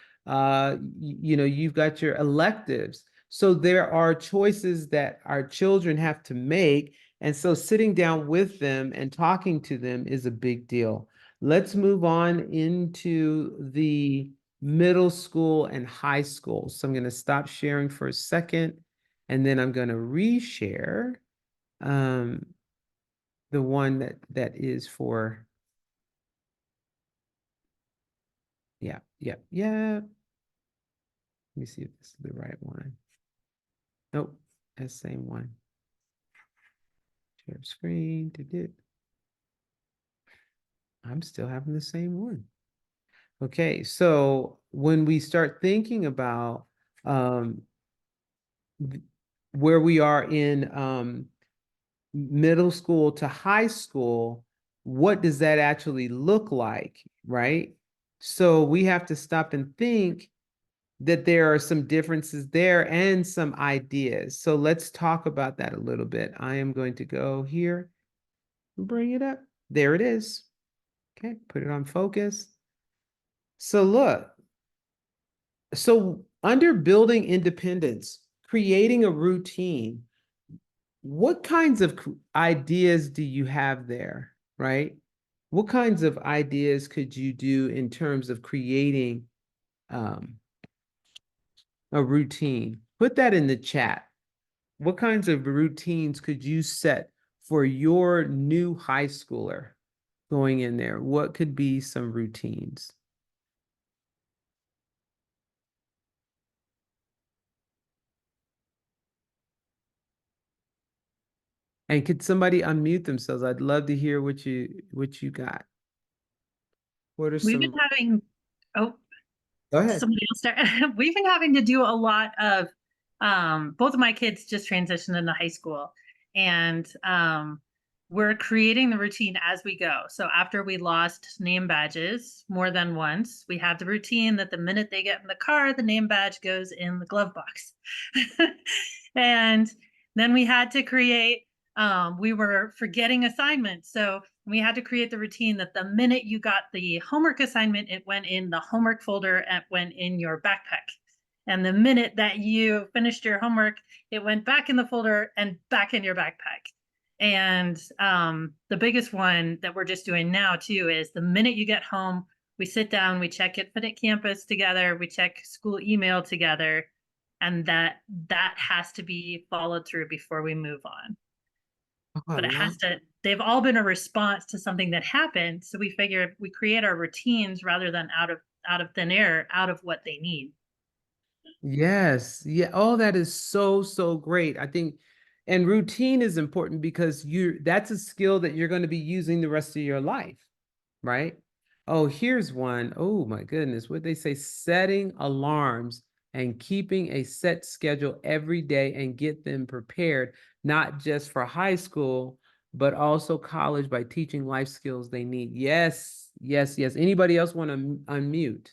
you've got your electives. So there are choices that our children have to make. And so sitting down with them and talking to them is a big deal. Let's move on into the middle school and high school. So I'm going to stop sharing for a second, and then I'm going to reshare the one that is for, yeah. Let me see if this is the right one. Nope, that's the same one. Share screen, did it? I'm still having the same one. Okay, so when we start thinking about where we are in middle school to high school, what does that actually look like, right? So we have to stop and think that there are some differences there and some ideas. So let's talk about that a little bit. I am going to go here and bring it up. There it is. Okay, put it on focus. So look, so under building independence, creating a routine, what kinds of ideas do you have there, right? What kinds of ideas could you do in terms of creating a routine? Put that in the chat. What kinds of routines could you set for your new high schooler going in there? What could be some routines? And could somebody unmute themselves? I'd love to hear what you got. What are We've some? been having, oh, Go ahead. somebody else start. We've been having to do a lot of, both of my kids just transitioned into high school, and we're creating the routine as we go. So after we lost name badges more than once, we have the routine that the minute they get in the car, the name badge goes in the glove box. And then we had to create, we were forgetting assignments. So we had to create the routine that the minute you got the homework assignment, it went in the homework folder and went in your backpack. And the minute that you finished your homework, it went back in the folder and back in your backpack. And the biggest one that we're just doing now too is the minute you get home, we sit down, we check Infinite Campus together, we check school email together, and that has to be followed through before we move on. Oh, But it has to, they've all been a response to something that happened. So we figure if we create our routines rather than out of thin air, out of what they need. Yes. Yeah. Oh, that is so, so great. I think, and routine is important because that's a skill that you're going to be using the rest of your life, right? Oh, here's one. Oh my goodness. What they say, setting alarms and keeping a set schedule every day and get them prepared, not just for high school, but also college by teaching life skills they need. Yes, yes, yes. Anybody else want to unmute?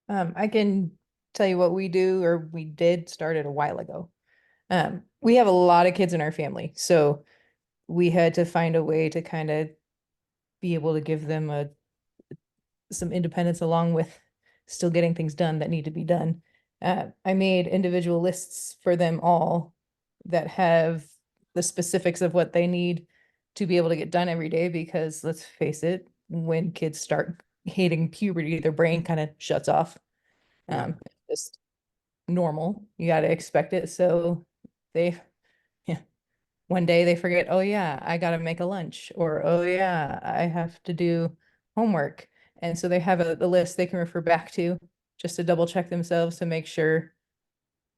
I can tell you what we do, or we did start it a while ago. We have a lot of kids in our family, so we had to find a way to kind of be able to give them some independence along with still getting things done that need to be done. I made individual lists for them all that have the specifics of what they need to be able to get done every day, because let's face it, when kids start hitting puberty, their brain kind of shuts off. It's just normal. You got to expect it. So they, yeah, one day they forget, oh yeah, I got to make a lunch, or oh yeah, I have to do homework. And so they have a list they can refer back to just to double check themselves to make sure,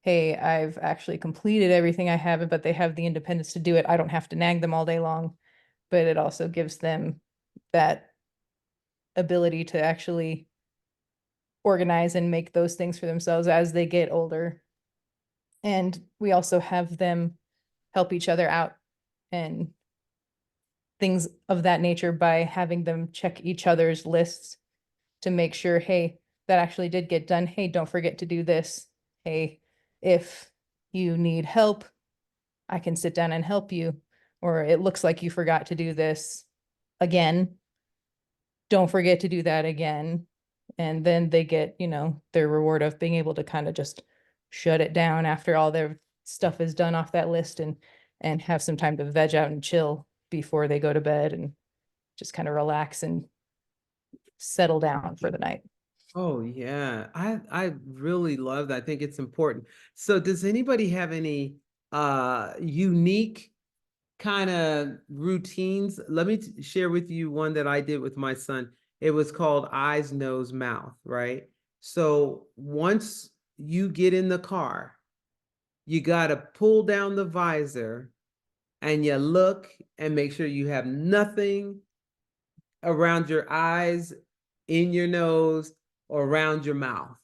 hey, I've actually completed everything I have, but they have the independence to do it. I don't have to nag them all day long, but it also gives them that ability to actually organize and make those things for themselves as they get older. And we also have them help each other out and things of that nature by having them check each other's lists to make sure, hey, that actually did get done. Hey, don't forget to do this. Hey, if you need help, I can sit down and help you. Or it looks like you forgot to do this again. Don't forget to do that again. And then they get, their reward of being able to kind of just shut it down after all their stuff is done off that list, and have some time to veg out and chill before they go to bed and just kind of relax and settle down for the night. Oh yeah, I really love that. I think it's important. So does anybody have any unique kind of routines? Let me share with you one that I did with my son. It was called eyes, nose, mouth, right? So once you get in the car, you got to pull down the visor and you look and make sure you have nothing around your eyes, in your nose, or around your mouth.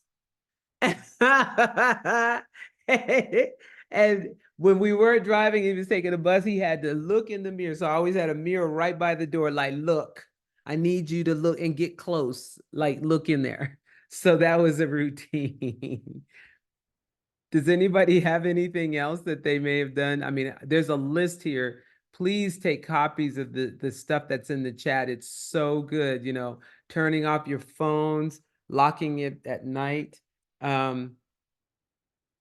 And when we were driving, he was taking a bus, he had to look in the mirror. So I always had a mirror right by the door, like, look, I need you to look and get close, like look in there. So that was a routine. Does anybody have anything else that they may have done? I mean, there's a list here. Please take copies of the stuff that's in the chat. It's so good, turning off your phones, locking it at night.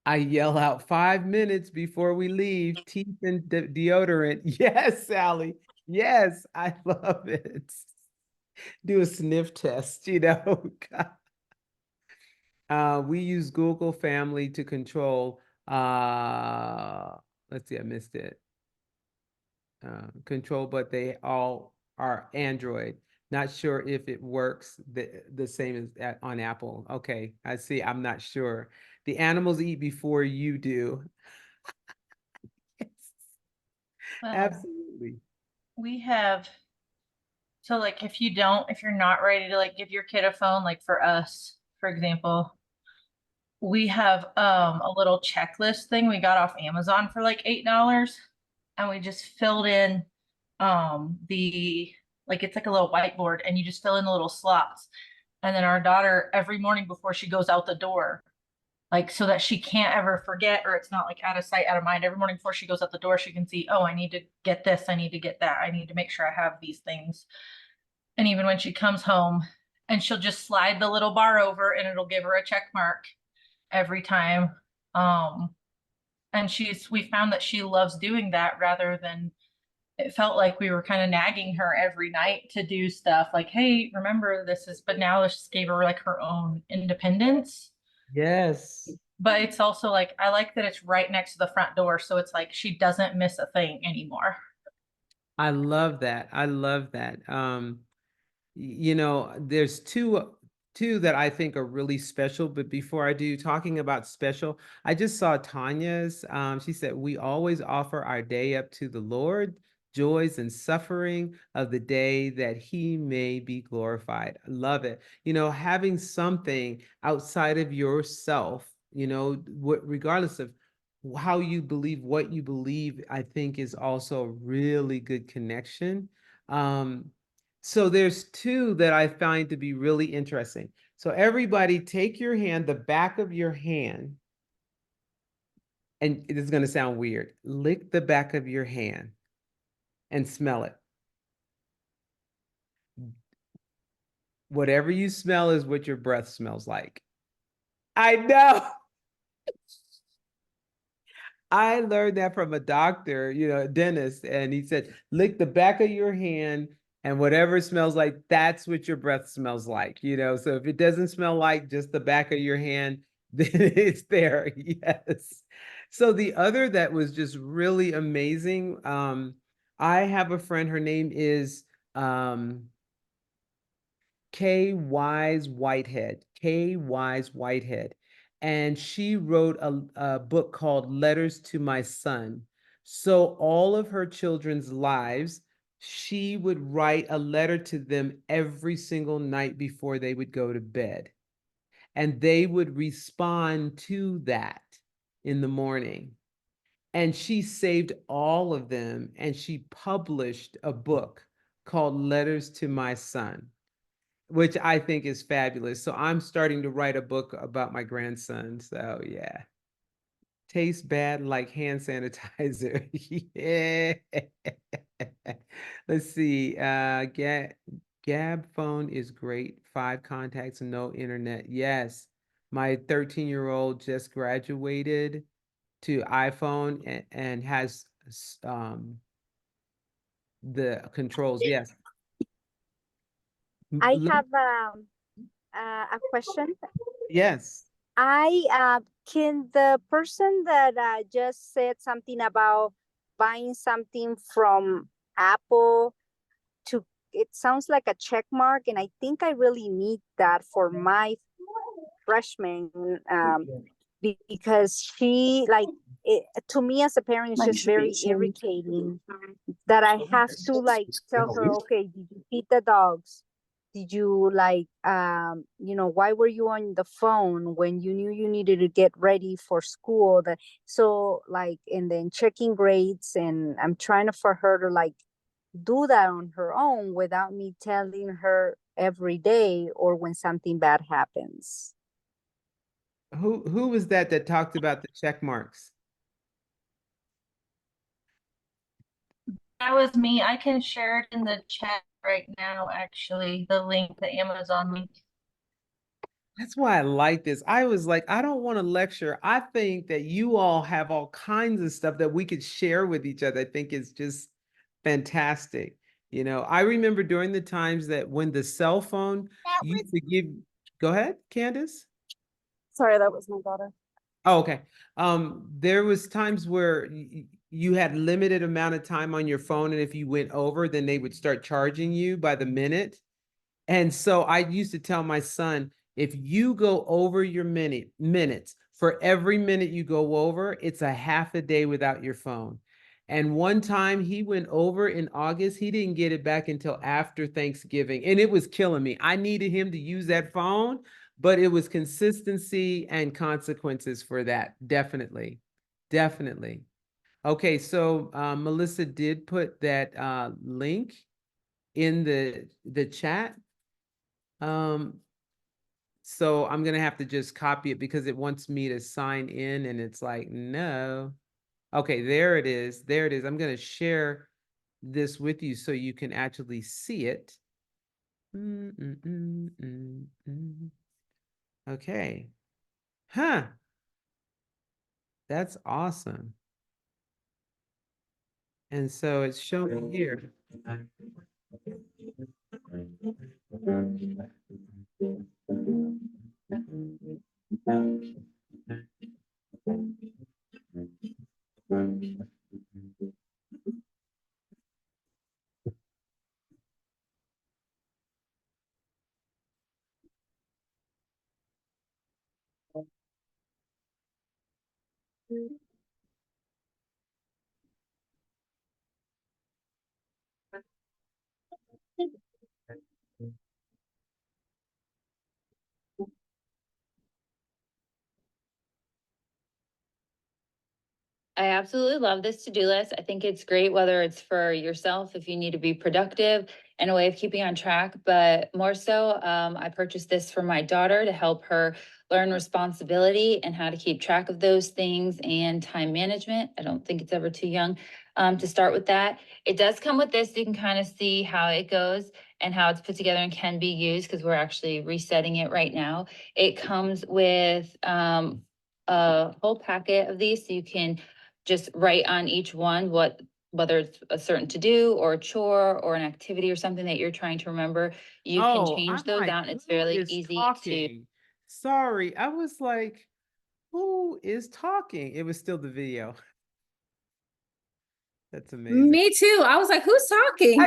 I yell out 5 minutes before we leave, teeth and deodorant. Yes, Sally. Yes, I love it. Do a sniff test, you know. We use Google Family to control, let's see, I missed it. Control, but they all are Android. Not sure if it works the same as on Apple. Okay, I see. I'm not sure. The animals eat before you do. Absolutely. We have, so like if you're not ready to like give your kid a phone, like for us, for example, we have a little checklist thing we got off Amazon for like $8, and we just filled in the, like it's like a little whiteboard, and you just fill in the little slots. And then our daughter, every morning before she goes out the door, like so that she can't ever forget, or it's not like out of sight, out of mind. Every morning before she goes out the door, she can see, oh, I need to get this, I need to get that, I need to make sure I have these things. And even when she comes home, and she'll just slide the little bar over and it'll give her a check mark every time. And we found that she loves doing that, rather than, it felt like we were kind of nagging her every night to do stuff like, hey, remember this is, but now this just gave her like her own independence. Yes. But it's also like, I like that it's right next to the front door. So it's like she doesn't miss a thing anymore. I love that. I love that. You know, there's two that I think are really special. But before I do, talking about special, I just saw Tanya's. She said, "We always offer our day up to the Lord, joys and suffering of the day, that He may be glorified." I love it. You know, having something outside of yourself. You know, regardless of how you believe, what you believe, I think is also a really good connection. Um, so there's two that I find to be really interesting. So everybody take your hand, the back of your hand, and this is going to sound weird. Lick the back of your hand and smell it. Whatever you smell is what your breath smells like. I know. I learned that from a doctor, you know, a dentist, and he said, lick the back of your hand, and whatever it smells like, that's what your breath smells like, you know. So if it doesn't smell like just the back of your hand, then it's there. Yes. So the other that was just really amazing, I have a friend, her name is K Wise Whitehead, K Wise Whitehead. And she wrote a book called Letters to My Son. So all of her children's lives, she would write a letter to them every single night before they would go to bed. And they would respond to that in the morning. And she saved all of them, and she published a book called Letters to My Son, which I think is fabulous. So I'm starting to write a book about my grandson. So yeah. Tastes bad like hand sanitizer. Yeah. Let's see. Gab phone is great. 5 contacts, no internet. Yes. My 13-year-old just graduated to iPhone and has the controls. Yes. I have a question. Yes. Can the person that just said something about buying something from Apple to, it sounds like a check mark, and I think I really need that for my freshman, because she like it, to me as a parent, it's just very irritating that I have to like tell her, okay, did you feed the dogs? Did you like, you know, why were you on the phone when you knew you needed to get ready for school? So like, and then checking grades, and I'm trying to, for her to like do that on her own without me telling her every day or when something bad happens. Who was that talked about the check marks? That was me. I can share it in the chat right now, actually, the link, the Amazon link. That's why I like this. I was like, I don't want to lecture. I think that you all have all kinds of stuff that we could share with each other. I think it's just fantastic. You know, I remember during the times that when the cell phone used to give, go ahead, Candace. Sorry, that was my daughter. Oh, okay. There was times where you had limited amount of time on your phone, and if you went over, then they would start charging you by the minute. And so I used to tell my son, if you go over your minutes, for every minute you go over, it's a half a day without your phone. And one time he went over in August, he didn't get it back until after Thanksgiving. And it was killing me. I needed him to use that phone, but it was consistency and consequences for that. Definitely. Definitely. Okay, so Melissa did put that link in the chat. So I'm gonna have to just copy it because it wants me to sign in and it's like, no. Okay, there it is. There it is. I'm gonna share this with you so you can actually see it. Okay. Huh. That's awesome. And so it's showing here. I absolutely love this to-do list. I think it's great, whether it's for yourself, if you need to be productive and a way of keeping on track, but more so, I purchased this for my daughter to help her learn responsibility and how to keep track of those things and time management. I don't think it's ever too young to start with that. It does come with this. You can kind of see how it goes and how it's put together and can be used because we're actually resetting it right now. It comes with a whole packet of these so you can just write on each one whether it's a certain to do or a chore or an activity or something that you're trying to remember. You can Oh, change I'm those like, out. It's who fairly is easy to. talking? Sorry, I was like, who is talking? It was still the video. That's amazing. Me too. I was like, who's talking?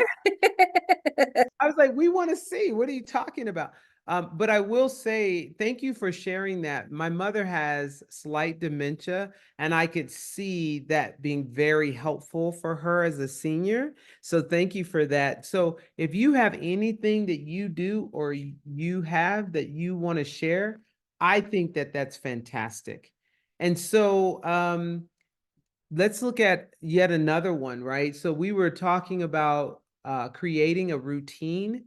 I was like, we want to see. What are you talking about? But I will say, thank you for sharing that. My mother has slight dementia, and I could see that being very helpful for her as a senior. So thank you for that. So if you have anything that you do or you have that you want to share, I think that that's fantastic. And so let's look at yet another one, right? So we were talking about creating a routine,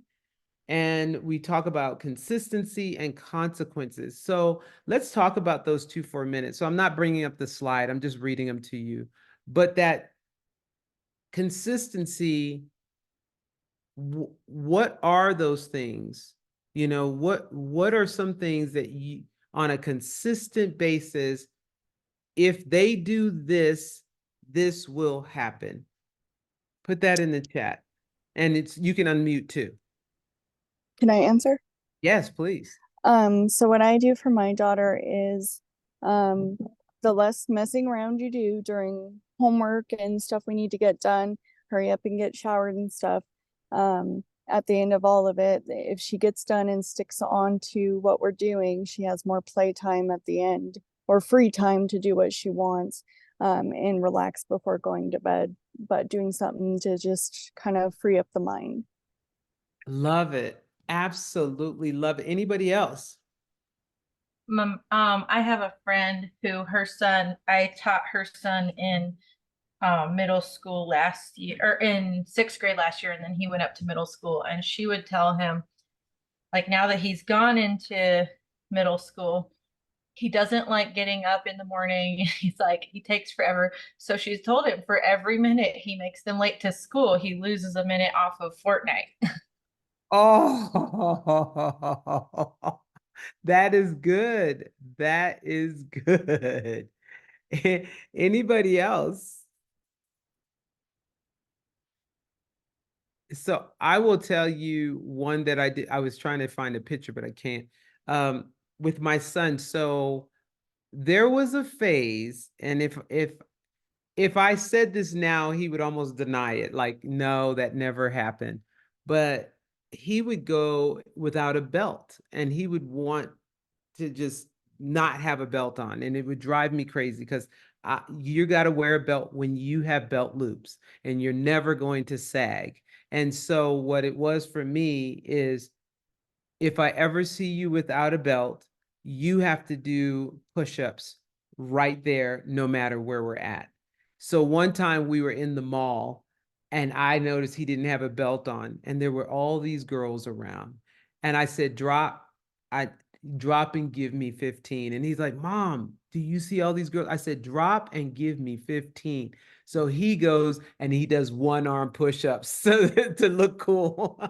and we talk about consistency and consequences. So let's talk about those two for a minute. So I'm not bringing up the slide, I'm just reading them to you. But that consistency, what are those things? You know, what are some things that you, on a consistent basis, if they do this, this will happen? Put that in the chat. And it's, you can unmute too. Can I answer? Yes, please. So what I do for my daughter is the less messing around you do during homework and stuff we need to get done, hurry up and get showered and stuff. At the end of all of it, if she gets done and sticks on to what we're doing, she has more playtime at the end or free time to do what she wants and relax before going to bed, but doing something to just kind of free up the mind. Love it. Absolutely love it. Anybody else? I have a friend who I taught her son in middle school last year, or in 6th grade last year, and then he went up to middle school, and she would tell him, like, now that he's gone into middle school, he doesn't like getting up in the morning. He's like, he takes forever. So she's told him for every minute he makes them late to school, he loses a minute off of Fortnite. Oh, That is good. That is good. Anybody else? So I will tell you one that I did. I was trying to find a picture, but I can't. With my son. So there was a phase, and if I said this now, he would almost deny it. Like, no, that never happened. But he would go without a belt, and he would want to just not have a belt on, and it would drive me crazy because you got to wear a belt when you have belt loops, and you're never going to sag. And so what it was for me is, if I ever see you without a belt, you have to do push-ups right there, no matter where we're at. So one time we were in the mall, and I noticed he didn't have a belt on, and there were all these girls around. And I said, drop and give me 15. And he's like, Mom, do you see all these girls? I said, drop and give me 15. So he goes and he does one arm push-ups so to look cool.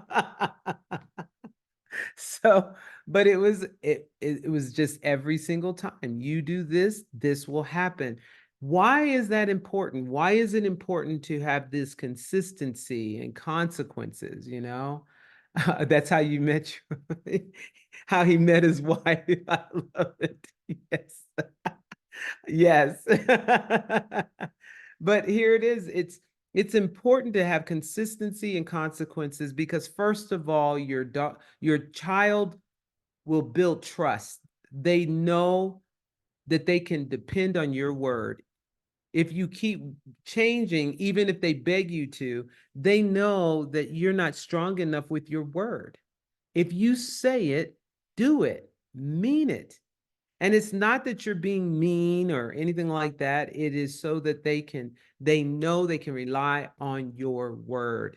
So, but it was just every single time you do this, this will happen. Why is that important? Why is it important to have this consistency and consequences, you know? That's how you met how he met his wife. I love it. Yes. Yes. But here it is. It's important to have consistency and consequences because, first of all, your child will build trust. They know that they can depend on your word. If you keep changing, even if they beg you to, they know that you're not strong enough with your word. If you say it, do it, mean it. And it's not that you're being mean or anything like that. It is so that they know they can rely on your word.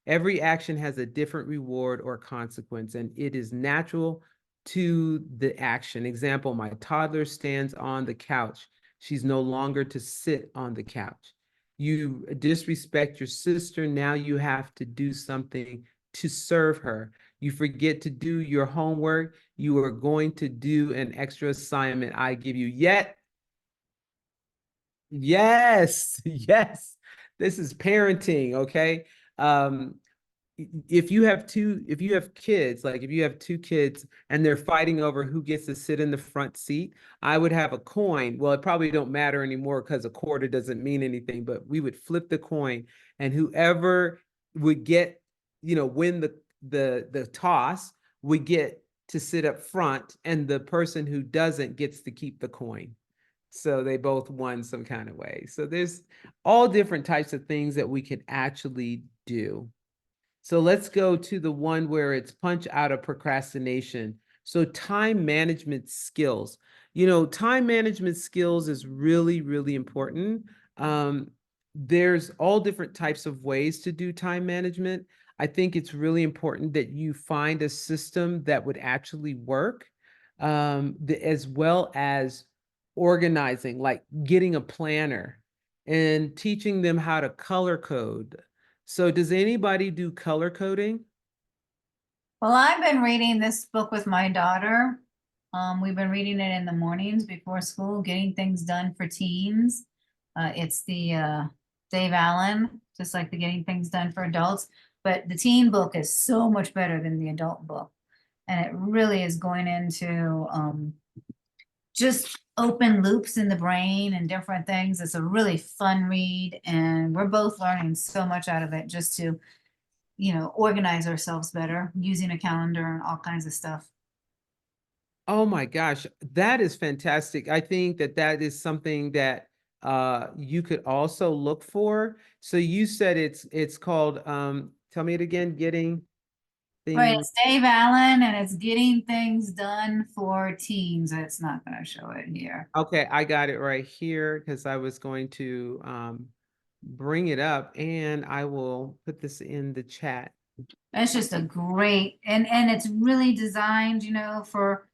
Every action has a different reward or consequence, and it is natural to the action. Example, my toddler stands on the couch. She's no longer to sit on the couch. You disrespect your sister. Now you have to do something to serve her. You forget to do your homework. You are going to do an extra assignment I give you. Yet, yes, yes, this is parenting, okay? If you have kids, like if you have two kids and they're fighting over who gets to sit in the front seat, I would have a coin. Well, it probably don't matter anymore because a quarter doesn't mean anything, but we would flip the coin, and whoever would get, win the toss would get to sit up front, and the person who doesn't gets to keep the coin. So they both won some kind of way. So there's all different types of things that we can actually do. So let's go to the one where it's punch out of procrastination. So time management skills. Time management skills is really, really important. There's all different types of ways to do time management. I think it's really important that you find a system that would actually work, as well as organizing, like getting a planner and teaching them how to color code. So does anybody do color coding? Well, I've been reading this book with my daughter. We've been reading it in the mornings before school, Getting Things Done for Teens. It's the Dave Allen, just like the Getting Things Done for Adults, but the teen book is so much better than the adult book. And it really is going into just open loops in the brain and different things. It's a really fun read, and we're both learning so much out of it just to organize ourselves better using a calendar and all kinds of stuff. Oh my gosh, that is fantastic. I think that is something that you could also look for. So you said it's called, tell me it again, Getting Right, Things. it's Dave Allen, and it's Getting Things Done for Teens. It's not going to show it here. Okay, I got it right here because I was going to bring it up, and I will put this in the chat. That's just a great, and it's really designed, for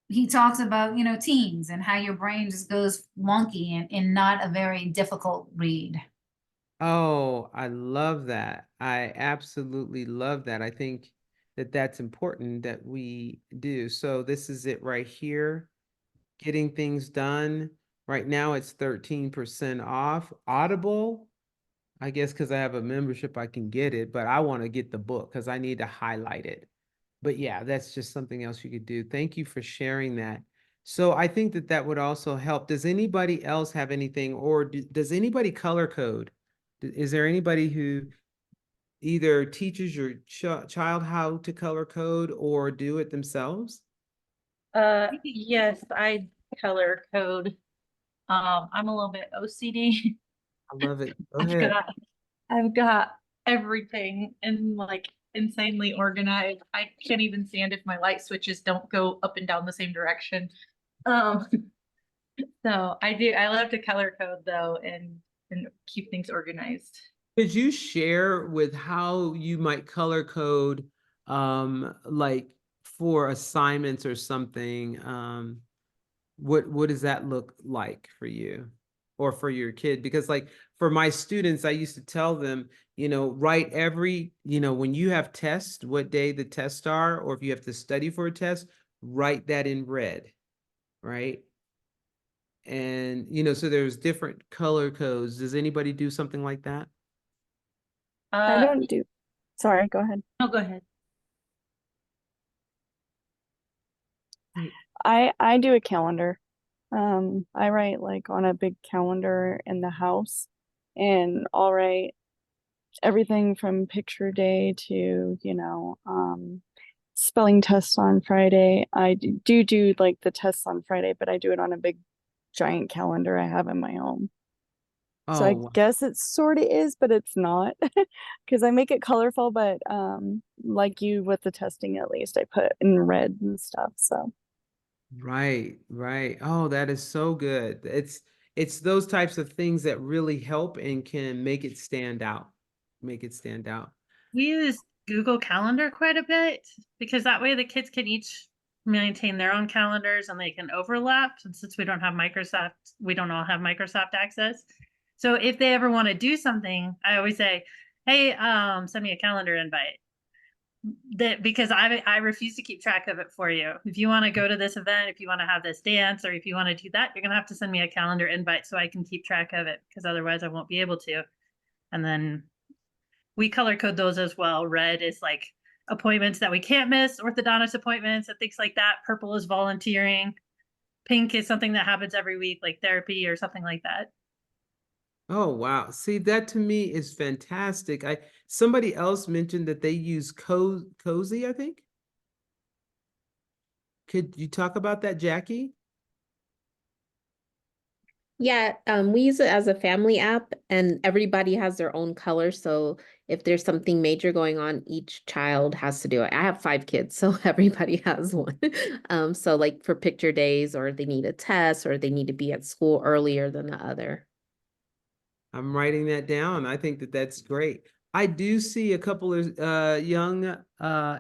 he talks about, teens and how your brain just goes wonky and in not a very difficult read. Oh, I love that. I absolutely love that. I think that that's important that we do. So this is it right here. Getting things done. Right now it's 13% off. Audible, I guess because I have a membership, I can get it, but I want to get the book because I need to highlight it. But yeah, that's just something else you could do. Thank you for sharing that. So I think that that would also help. Does anybody else have anything, or does anybody color code? Is there anybody who either teaches your child how to color code or do it themselves? Yes, I color code. I'm a little bit OCD. I love it. Go I've ahead. got I've got everything and like insanely organized. I can't even stand if my light switches don't go up and down the same direction. Um, so I love to color code though and keep things organized. Could you share with how you might color code, like for assignments or something? What does that look like for you or for your kid? Because like for my students, I used to tell them, write every, when you have tests, what day the tests are, or if you have to study for a test, write that in red, right? And, so there's different color codes. Does anybody do something like that? I don't do, sorry, go ahead. No, go ahead. I do a calendar. I write like on a big calendar in the house, and I'll write everything from picture day to, spelling tests on Friday. I do like the tests on Friday, but I do it on a big giant calendar I have in my home. So I Oh, guess it sort of is, but it's not because I make it colorful, but like you with the testing, at least I put in red and stuff. So right, right. Oh, that is so good. It's those types of things that really help and can make it stand out. Make it stand out. We use Google Calendar quite a bit because that way the kids can each maintain their own calendars and they can overlap. And since we don't have Microsoft, we don't all have Microsoft access. So if they ever want to do something, I always say, hey, send me a calendar invite. That because I refuse to keep track of it for you. If you want to go to this event, if you want to have this dance, or if you want to do that, you're gonna have to send me a calendar invite so I can keep track of it because otherwise I won't be able to. And then we color code those as well. Red is like appointments that we can't miss, orthodontist appointments and things like that. Purple is volunteering. Pink is something that happens every week, like therapy or something like that. Oh, wow. See, that to me is fantastic. Somebody else mentioned that they use Cozy, I think. Could you talk about that, Jackie? Yeah, we use it as a family app and everybody has their own color. So if there's something major going on, each child has to do it. I have 5 kids, so everybody has one. So like for picture days, or they need a test, or they need to be at school earlier than the other. I'm writing that down. I think that that's great. I do see a couple of young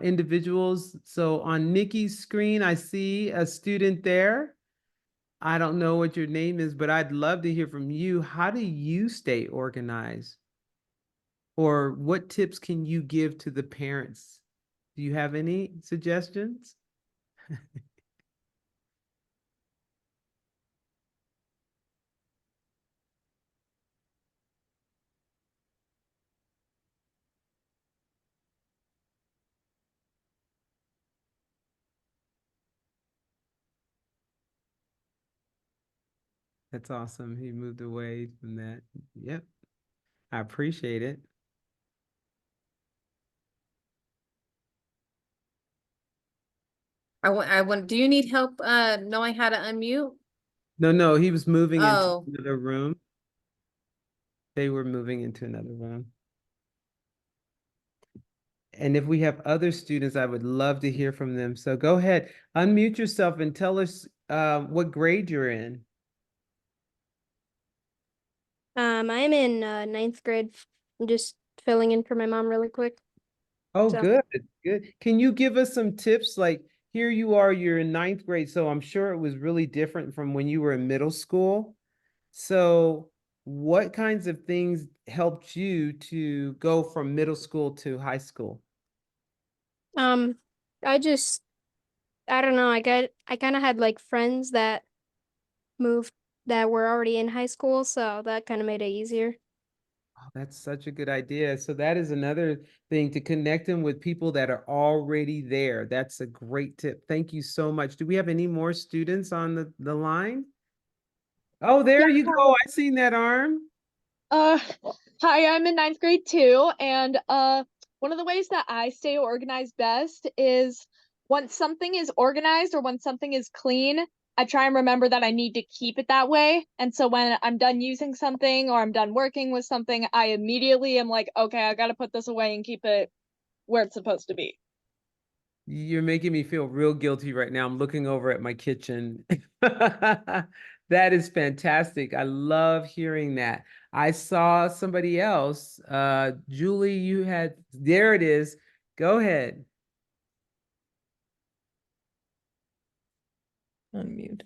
individuals. So on Nikki's screen, I see a student there. I don't know what your name is, but I'd love to hear from you. How do you stay organized? Or what tips can you give to the parents? Do you have any suggestions? That's awesome. He moved away from that. Yep. I appreciate it. Do you need help knowing how to unmute? No, he was moving into Oh, another room. They were moving into another room. And if we have other students, I would love to hear from them. So go ahead, unmute yourself and tell us what grade you're in. I'm in ninth grade. I'm just filling in for my mom really quick. Oh, So good, good. Can you give us some tips? Like here you are, you're in ninth grade, so I'm sure it was really different from when you were in middle school. So what kinds of things helped you to go from middle school to high school? Um, I just, I don't know. I kind of had like friends that moved that were already in high school, so that kind of made it easier. Oh, that's such a good idea. So that is another thing, to connect them with people that are already there. That's a great tip. Thank you so much. Do we have any more students on the line? Oh, there you go. I seen that arm. Uh, Hi, I'm in ninth grade too, and one of the ways that I stay organized best is once something is organized or when something is clean, I try and remember that I need to keep it that way. And so when I'm done using something or I'm done working with something, I immediately am like, okay, I gotta put this away and keep it where it's supposed to be. You're making me feel real guilty right now. I'm looking over at my kitchen. That is fantastic. I love hearing that. I saw somebody else. Julie, you had, there it is. Go ahead. Unmute.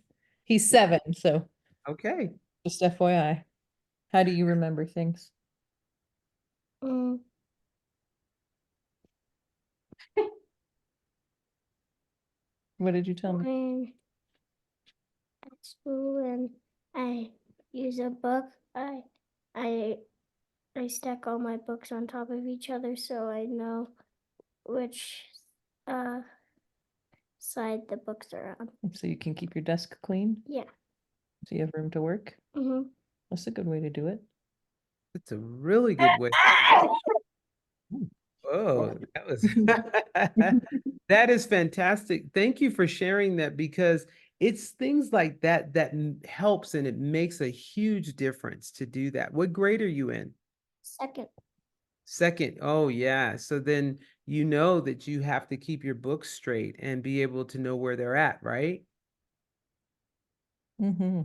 He's 7, so Okay. just FYI. How do you remember things? Mm, What did you tell me? when at school and I use a book, I I stack all my books on top of each other so I know which uh side the books are on. So you can keep your desk clean, Yeah. so you have room to work. Mm-hmm. That's a good way to do it. It's a really good way. Oh, that was that is fantastic. Thank you for sharing that, because it's things like that that helps, and it makes a huge difference to do that. What grade are you in? Second. Second. Oh, yeah. So then you know that you have to keep your books straight and be able to know where they're at, right? Mm-hmm.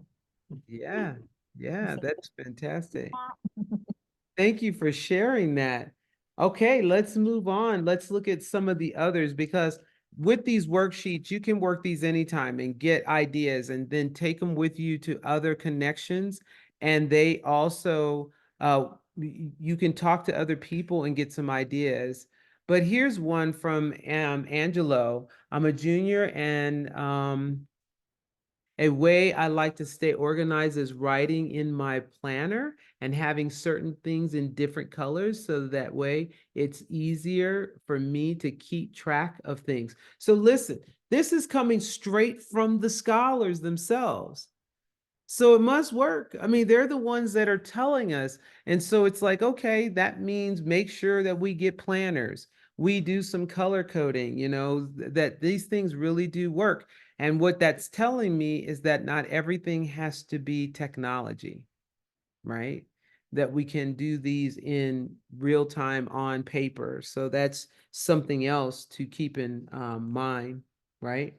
Yeah. Yeah, that's fantastic. Thank you for sharing that. Okay, let's move on. Let's look at some of the others, because with these worksheets, you can work these anytime and get ideas and then take them with you to other connections. And they also, you can talk to other people and get some ideas. But here's one from Angelo. I'm a junior, and a way I like to stay organized is writing in my planner and having certain things in different colors, so that way it's easier for me to keep track of things. So listen, this is coming straight from the scholars themselves. So it must work. I mean, they're the ones that are telling us. And so it's like, okay, that means make sure that we get planners. We do some color coding, that these things really do work. And what that's telling me is that not everything has to be technology, right? That we can do these in real time on paper. So that's something else to keep in mind, right?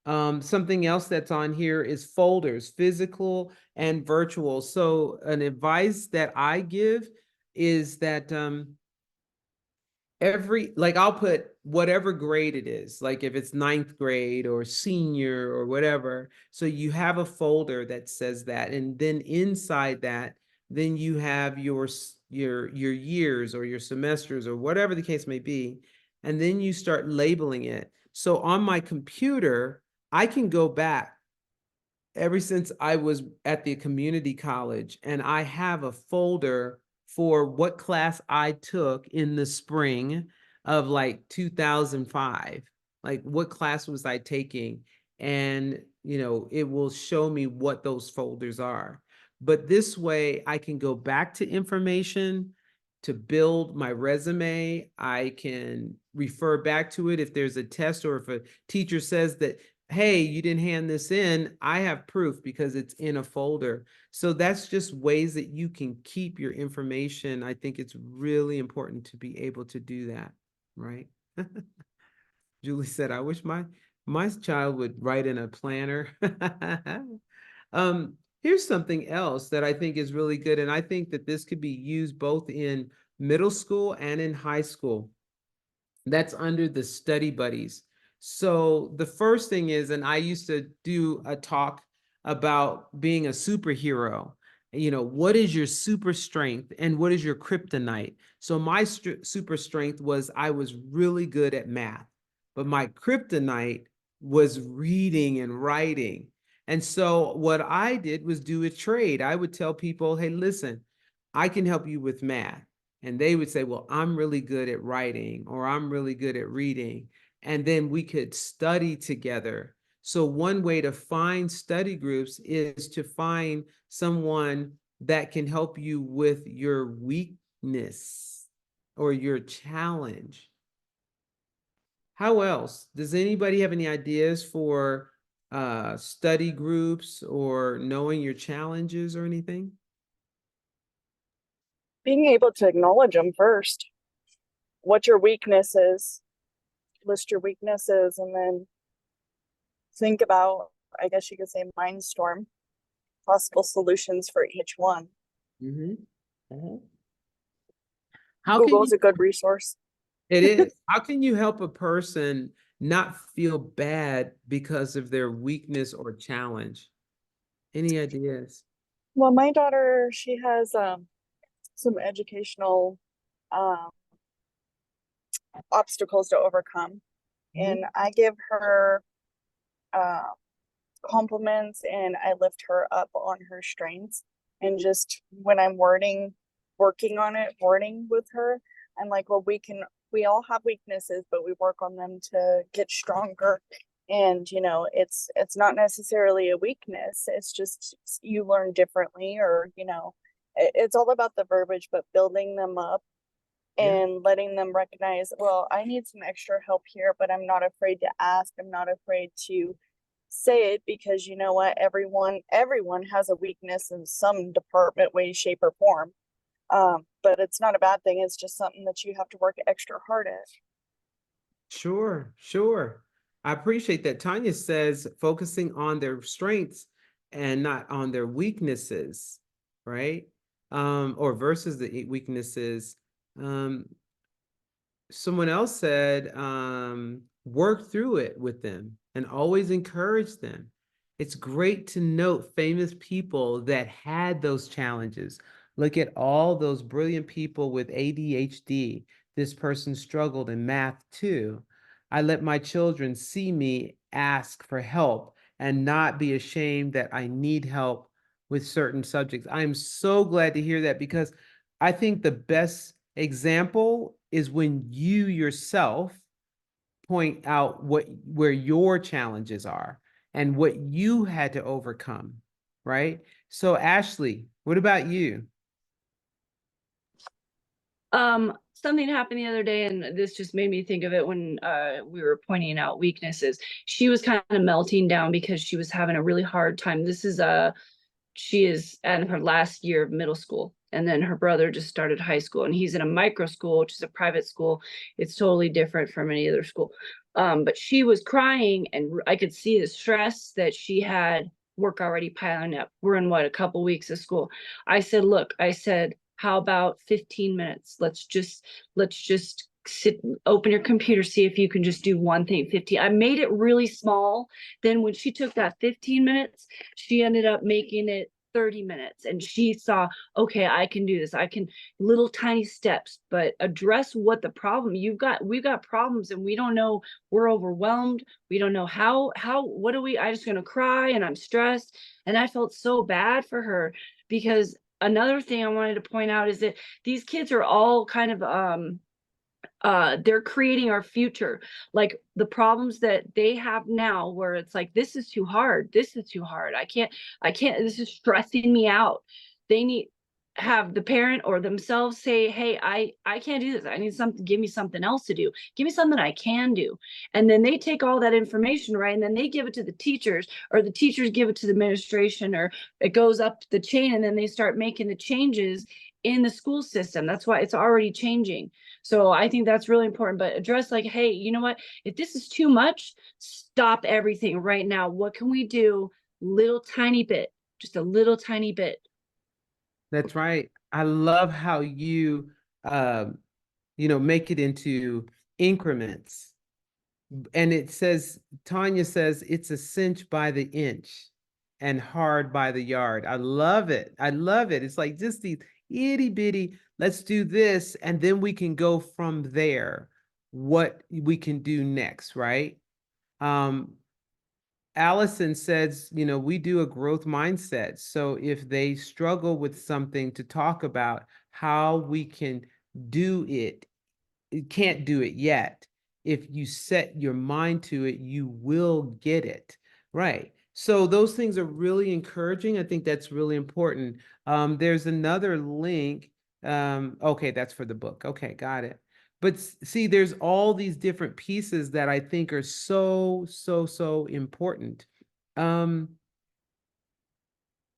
Something else that's on here is folders, physical and virtual. So an advice that I give is that like I'll put whatever grade it is, like if it's ninth grade or senior or whatever. So you have a folder that says that, and then inside that, then you have your years or your semesters or whatever the case may be, and then you start labeling it. So on my computer, I can go back ever since I was at the community college, and I have a folder for what class I took in the spring of like 2005. Like, what class was I taking? And, it will show me what those folders are. But this way, I can go back to information to build my resume. I can refer back to it if there's a test, or if a teacher says that, hey, you didn't hand this in, I have proof because it's in a folder. So that's just ways that you can keep your information. I think it's really important to be able to do that, right? Julie said, I wish my child would write in a planner. Here's something else that I think is really good, and I think that this could be used both in middle school and in high school. That's under the study buddies. So the first thing is, and I used to do a talk about being a superhero. What is your super strength and what is your kryptonite? So my super strength was I was really good at math. but my kryptonite was reading and writing. And so what I did was do a trade. I would tell people, hey, listen, I can help you with math. And they would say, well, I'm really good at writing, or I'm really good at reading. And then we could study together. So one way to find study groups is to find someone that can help you with your weakness or your challenge. How else? Does anybody have any ideas for study groups or knowing your challenges or anything? Being able to acknowledge them first. What your weakness is, list your weaknesses, and then think about, I guess you could say, mindstorm possible solutions for each one. How Google can is a good resource. It is. How can you help a person not feel bad because of their weakness or challenge? Any ideas? Well, my daughter, she has some educational obstacles to overcome, and I give her compliments and I lift her up on her strengths. And just when I'm working with her, I'm like, well, we all have weaknesses, but we work on them to get stronger. And it's not necessarily a weakness, it's just you learn differently, or it's all about the verbiage, but building them up and letting them recognize, well, I need some extra help here, but I'm not afraid to ask, I'm not afraid to say it, because you know what, everyone has a weakness in some department, way, shape, or form. But it's not a bad thing, it's just something that you have to work extra hard at. Sure, sure. I appreciate that. Tanya says focusing on their strengths and not on their weaknesses, right? Or versus the weaknesses. Someone else said, work through it with them and always encourage them. It's great to note famous people that had those challenges. Look at all those brilliant people with ADHD. This person struggled in math too. I let my children see me ask for help and not be ashamed that I need help with certain subjects. I'm so glad to hear that, because I think the best example is when you yourself point out where your challenges are and what you had to overcome, right? So Ashley, what about you? Something happened the other day, and this just made me think of it when we were pointing out weaknesses. She was kind of melting down because she was having a really hard time. She is in her last year of middle school, and then her brother just started high school, and he's in a micro school, which is a private school. It's totally different from any other school. But she was crying, and I could see the stress that she had, work already piling up. We're in a couple weeks of school. I said, look, how about 15 minutes? Let's just sit, open your computer, see if you can just do one thing. 15. I made it really small. Then when she took that 15 minutes, she ended up making it 30 minutes, and she saw, okay, I can do this. I can, little tiny steps, but address what the problem we've got problems, and we don't know, we're overwhelmed. We don't know what do I just gonna cry, and I'm stressed. And I felt so bad for her, because another thing I wanted to point out is that these kids are all kind of they're creating our future. Like the problems that they have now, where it's like, this is too hard, I can't, this is stressing me out. They need have the parent or themselves say, hey, I can't do this, I need something, give me something else to do, give me something I can do. And then they take all that information, right, and then they give it to the teachers, or the teachers give it to the administration, or it goes up the chain, and then they start making the changes in the school system. That's why it's already changing. So I think that's really important. But address, like, hey, you know what? If this is too much, stop everything right now. What can we do? Little tiny bit, just a little tiny bit. That's right. I love how you make it into increments. And it says, Tanya says, it's a cinch by the inch and hard by the yard. I love it. I love it. It's like just these itty bitty, let's do this, and then we can go from there. what we can do next, right? Um, Allison says, you know, we do a growth mindset. So if they struggle with something, to talk about how we can do it. You can't do it yet. If you set your mind to it, you will get it. Right. So those things are really encouraging. I think that's really important. There's another link. Okay, that's for the book. Okay, got it. But see, there's all these different pieces that I think are so important. Um,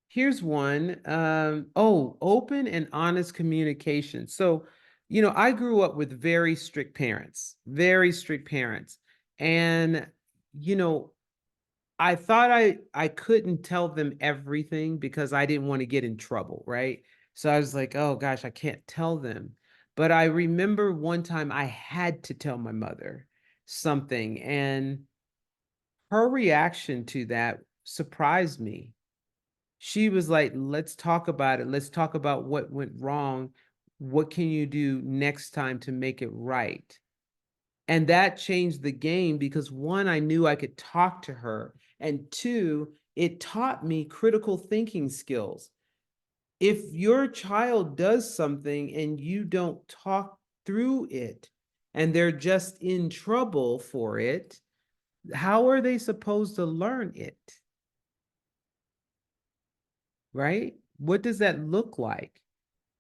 Here's one. Oh, open and honest communication. So, you know, I grew up with very strict parents, very strict parents. And, you know, I thought I couldn't tell them everything because I didn't want to get in trouble, right? So I was like, oh gosh, I can't tell them. But I remember one time I had to tell my mother something, and her reaction to that surprised me. She was like, let's talk about it. Let's talk about what went wrong. What can you do next time to make it right? And that changed the game because one, I knew I could talk to her. And two, it taught me critical thinking skills. If your child does something and you don't talk through it and they're just in trouble for it, how are they supposed to learn it? Right? What does that look like?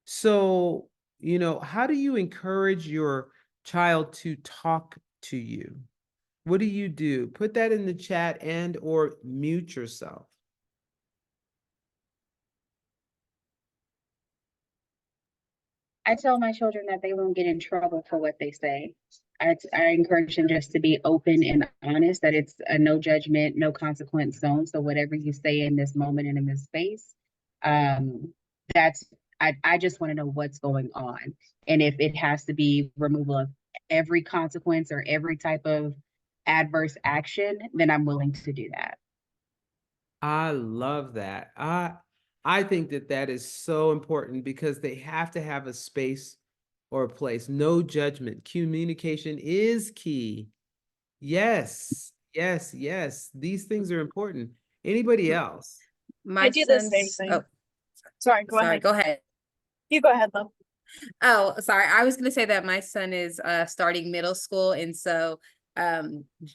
So, you know, how do you encourage your child to talk to you? What do you do? Put that in the chat and or mute yourself. I tell my children that they won't get in trouble for what they say. I encourage them just to be open and honest, that it's a no judgment, no consequence zone. So whatever you say in this moment and in this space, um, that's I just want to know what's going on. And if it has to be removal of every consequence or every type of adverse action, then I'm willing to do that. I love that. I think that that is so important because they have to have a space or a place. No judgment. Communication is key. Yes. Yes, yes. These things are important. Anybody else? I do the same thing. Oh, Sorry, go sorry, ahead. go ahead. You go ahead, though. Oh, sorry. I was gonna say that my son is starting middle school, and so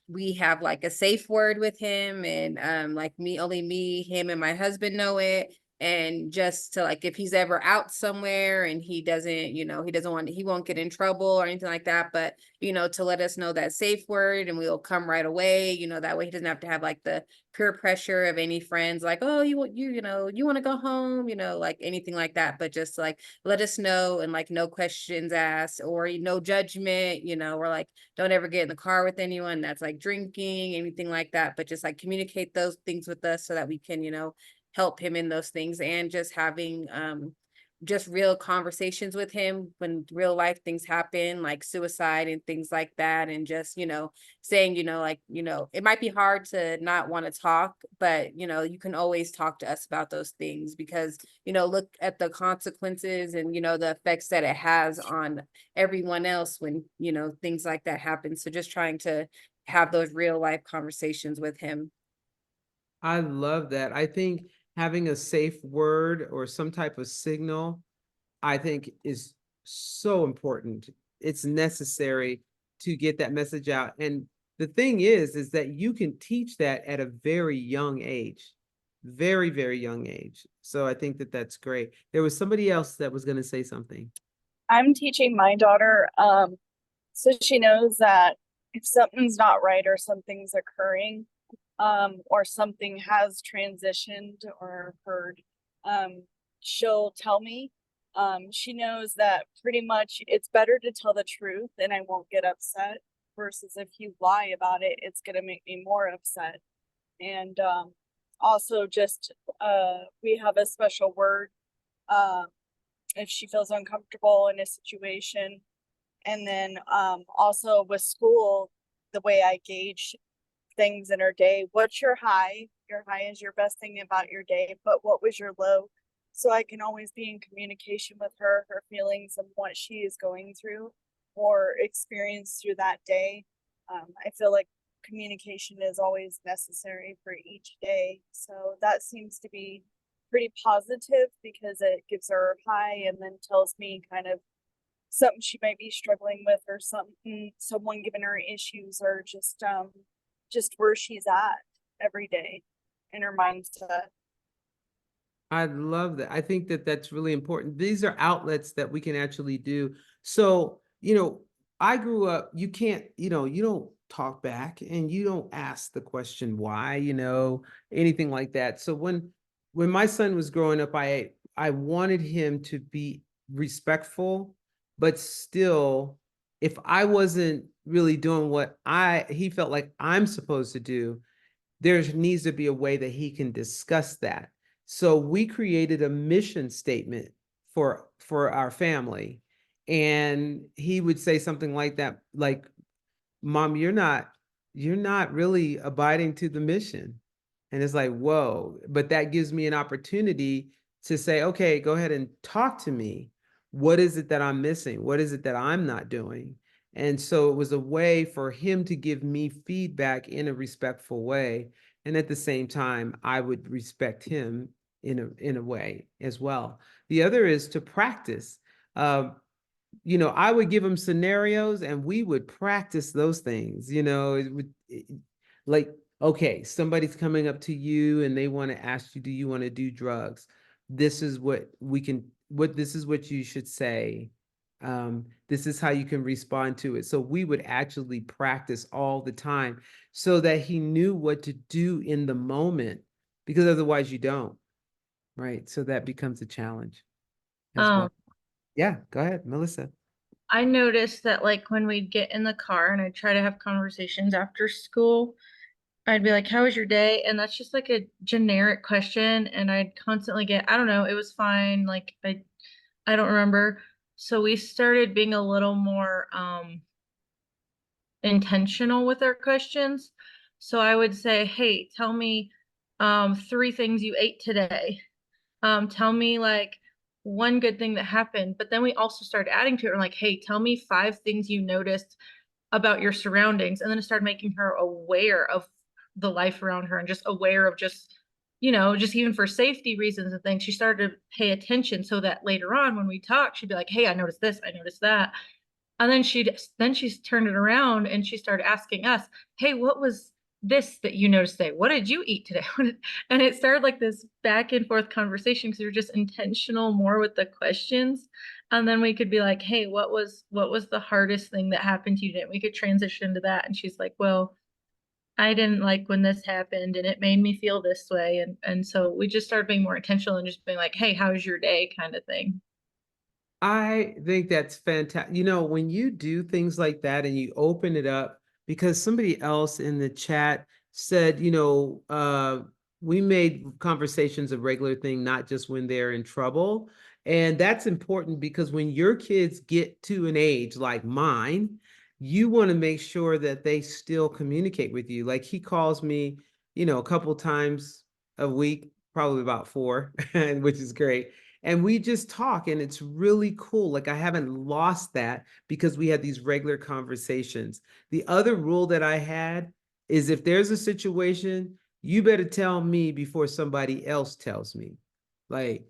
we have like a safe word with him, and like only me, him, and my husband know it. And just to like if he's ever out somewhere and he doesn't, he won't get in trouble or anything like that, but to let us know that safe word and we'll come right away, that way he doesn't have to have like the peer pressure of any friends like, oh, you want to go home, like anything like that, but just like let us know, and like no questions asked or no judgment, or like don't ever get in the car with anyone that's like drinking, anything like that, but just like communicate those things with us so that we can, help him in those things, and just having just real conversations with him when real life things happen like suicide and things like that, and just saying it might be hard to not want to talk, but you can always talk to us about those things because look at the consequences and the effects that it has on everyone else when things like that happen. So just trying to have those real life conversations with him. I love that. I think having a safe word or some type of signal, I think is so important. It's necessary to get that message out. And the thing is that you can teach that at a very young age, very, very young age. So I think that that's great. There was somebody else that was going to say something. I'm teaching my daughter, so she knows that if something's not right or something's occurring, or something has transitioned or occurred, she'll tell me. She knows that pretty much it's better to tell the truth and I won't get upset versus if you lie about it, it's gonna make me more upset. And also just we have a special word if she feels uncomfortable in a situation. And then also with school, the way I gauge things in her day. What's your high? Your high is your best thing about your day, but what was your low? So I can always be in communication with her, her feelings and what she is going through. or experience through that day. I feel like communication is always necessary for each day. So that seems to be pretty positive because it gives her a high and then tells me kind of something she might be struggling with or something, someone giving her issues or just where she's at every day in her mindset. I love that. I think that that's really important. These are outlets that we can actually do. So, I grew up, you can't, you don't talk back and you don't ask the question why, anything like that. So when my son was growing up, I wanted him to be respectful, but still, if I wasn't really doing what he felt like I'm supposed to do, there needs to be a way that he can discuss that. So we created a mission statement for our family. And he would say something like that, like, Mom, you're not really abiding to the mission. And it's like, whoa, but that gives me an opportunity to say, okay, go ahead and talk to me. What is it that I'm missing? What is it that I'm not doing? And so it was a way for him to give me feedback in a respectful way. And at the same time, I would respect him in a way as well. The other is to practice. I would give him scenarios and we would practice those things. Like, okay, somebody's coming up to you and they want to ask you, do you want to do drugs? This is this is what you should say. This is how you can respond to it. So we would actually practice all the time so that he knew what to do in the moment, because otherwise you don't, right? So that becomes a challenge as well. Yeah, go ahead, Melissa. I noticed that like when we'd get in the car and I'd try to have conversations after school, I'd be like, how was your day? And that's just like a generic question. And I'd constantly get, I don't know, it was fine. Like I don't remember. So we started being a little more intentional with our questions. So I would say, hey, tell me 3 things you ate today. Tell me like one good thing that happened. But then we also started adding to it. We're like, hey, tell me 5 things you noticed about your surroundings. And then it started making her aware of the life around her and just aware of just even for safety reasons and things. She started to pay attention so that later on when we talk, she'd be like, hey, I noticed this, I noticed that. And then she's turned it around and she started asking us, hey, what was this that you noticed today? What did you eat today? And it started like this back and forth conversation because we were just intentional more with the questions. And then we could be like, hey, what was the hardest thing that happened to you today? We could transition to that. And she's like, well, I didn't like when this happened and it made me feel this way. And so we just started being more intentional and just being like, hey, how's your day kind of thing. I think that's fantastic. When you do things like that and you open it up, because somebody else in the chat said, we made conversations a regular thing, not just when they're in trouble. And that's important because when your kids get to an age like mine, you want to make sure that they still communicate with you. Like he calls me, a couple times a week, probably about 4, which is great. And we just talk and it's really cool. Like I haven't lost that because we had these regular conversations. The other rule that I had is if there's a situation, you better tell me before somebody else tells me. Like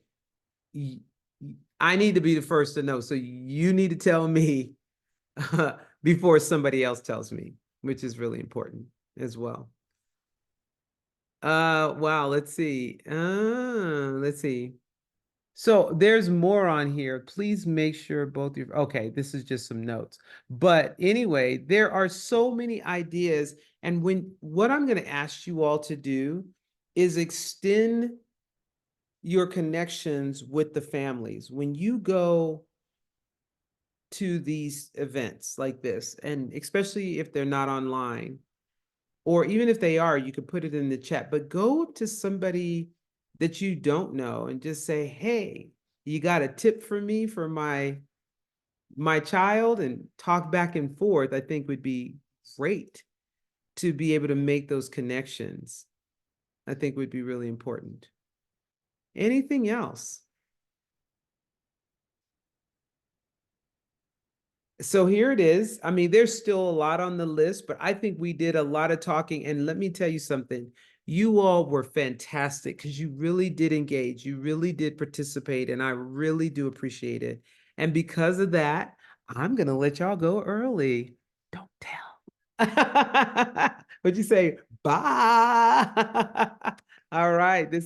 I need to be the first to know. So you need to tell me before somebody else tells me, which is really important as well. Wow, let's see. Let's see. So there's more on here. Please make sure both your, okay, this is just some notes. But anyway, there are so many ideas. And what I'm going to ask you all to do is extend your connections with the families. When you go to these events like this, and especially if they're not online, or even if they are, you can put it in the chat, but go up to somebody that you don't know and just say, hey, you got a tip for me for my child, and talk back and forth. I think would be great to be able to make those connections. I think would be really important. Anything else? So here it is. I mean, there's still a lot on the list, but I think we did a lot of talking. And let me tell you something. You all were fantastic because you really did engage. You really did participate, and I really do appreciate it. And because of that, I'm going to let y'all go early. Don't tell. What'd you say? Bye. All right. This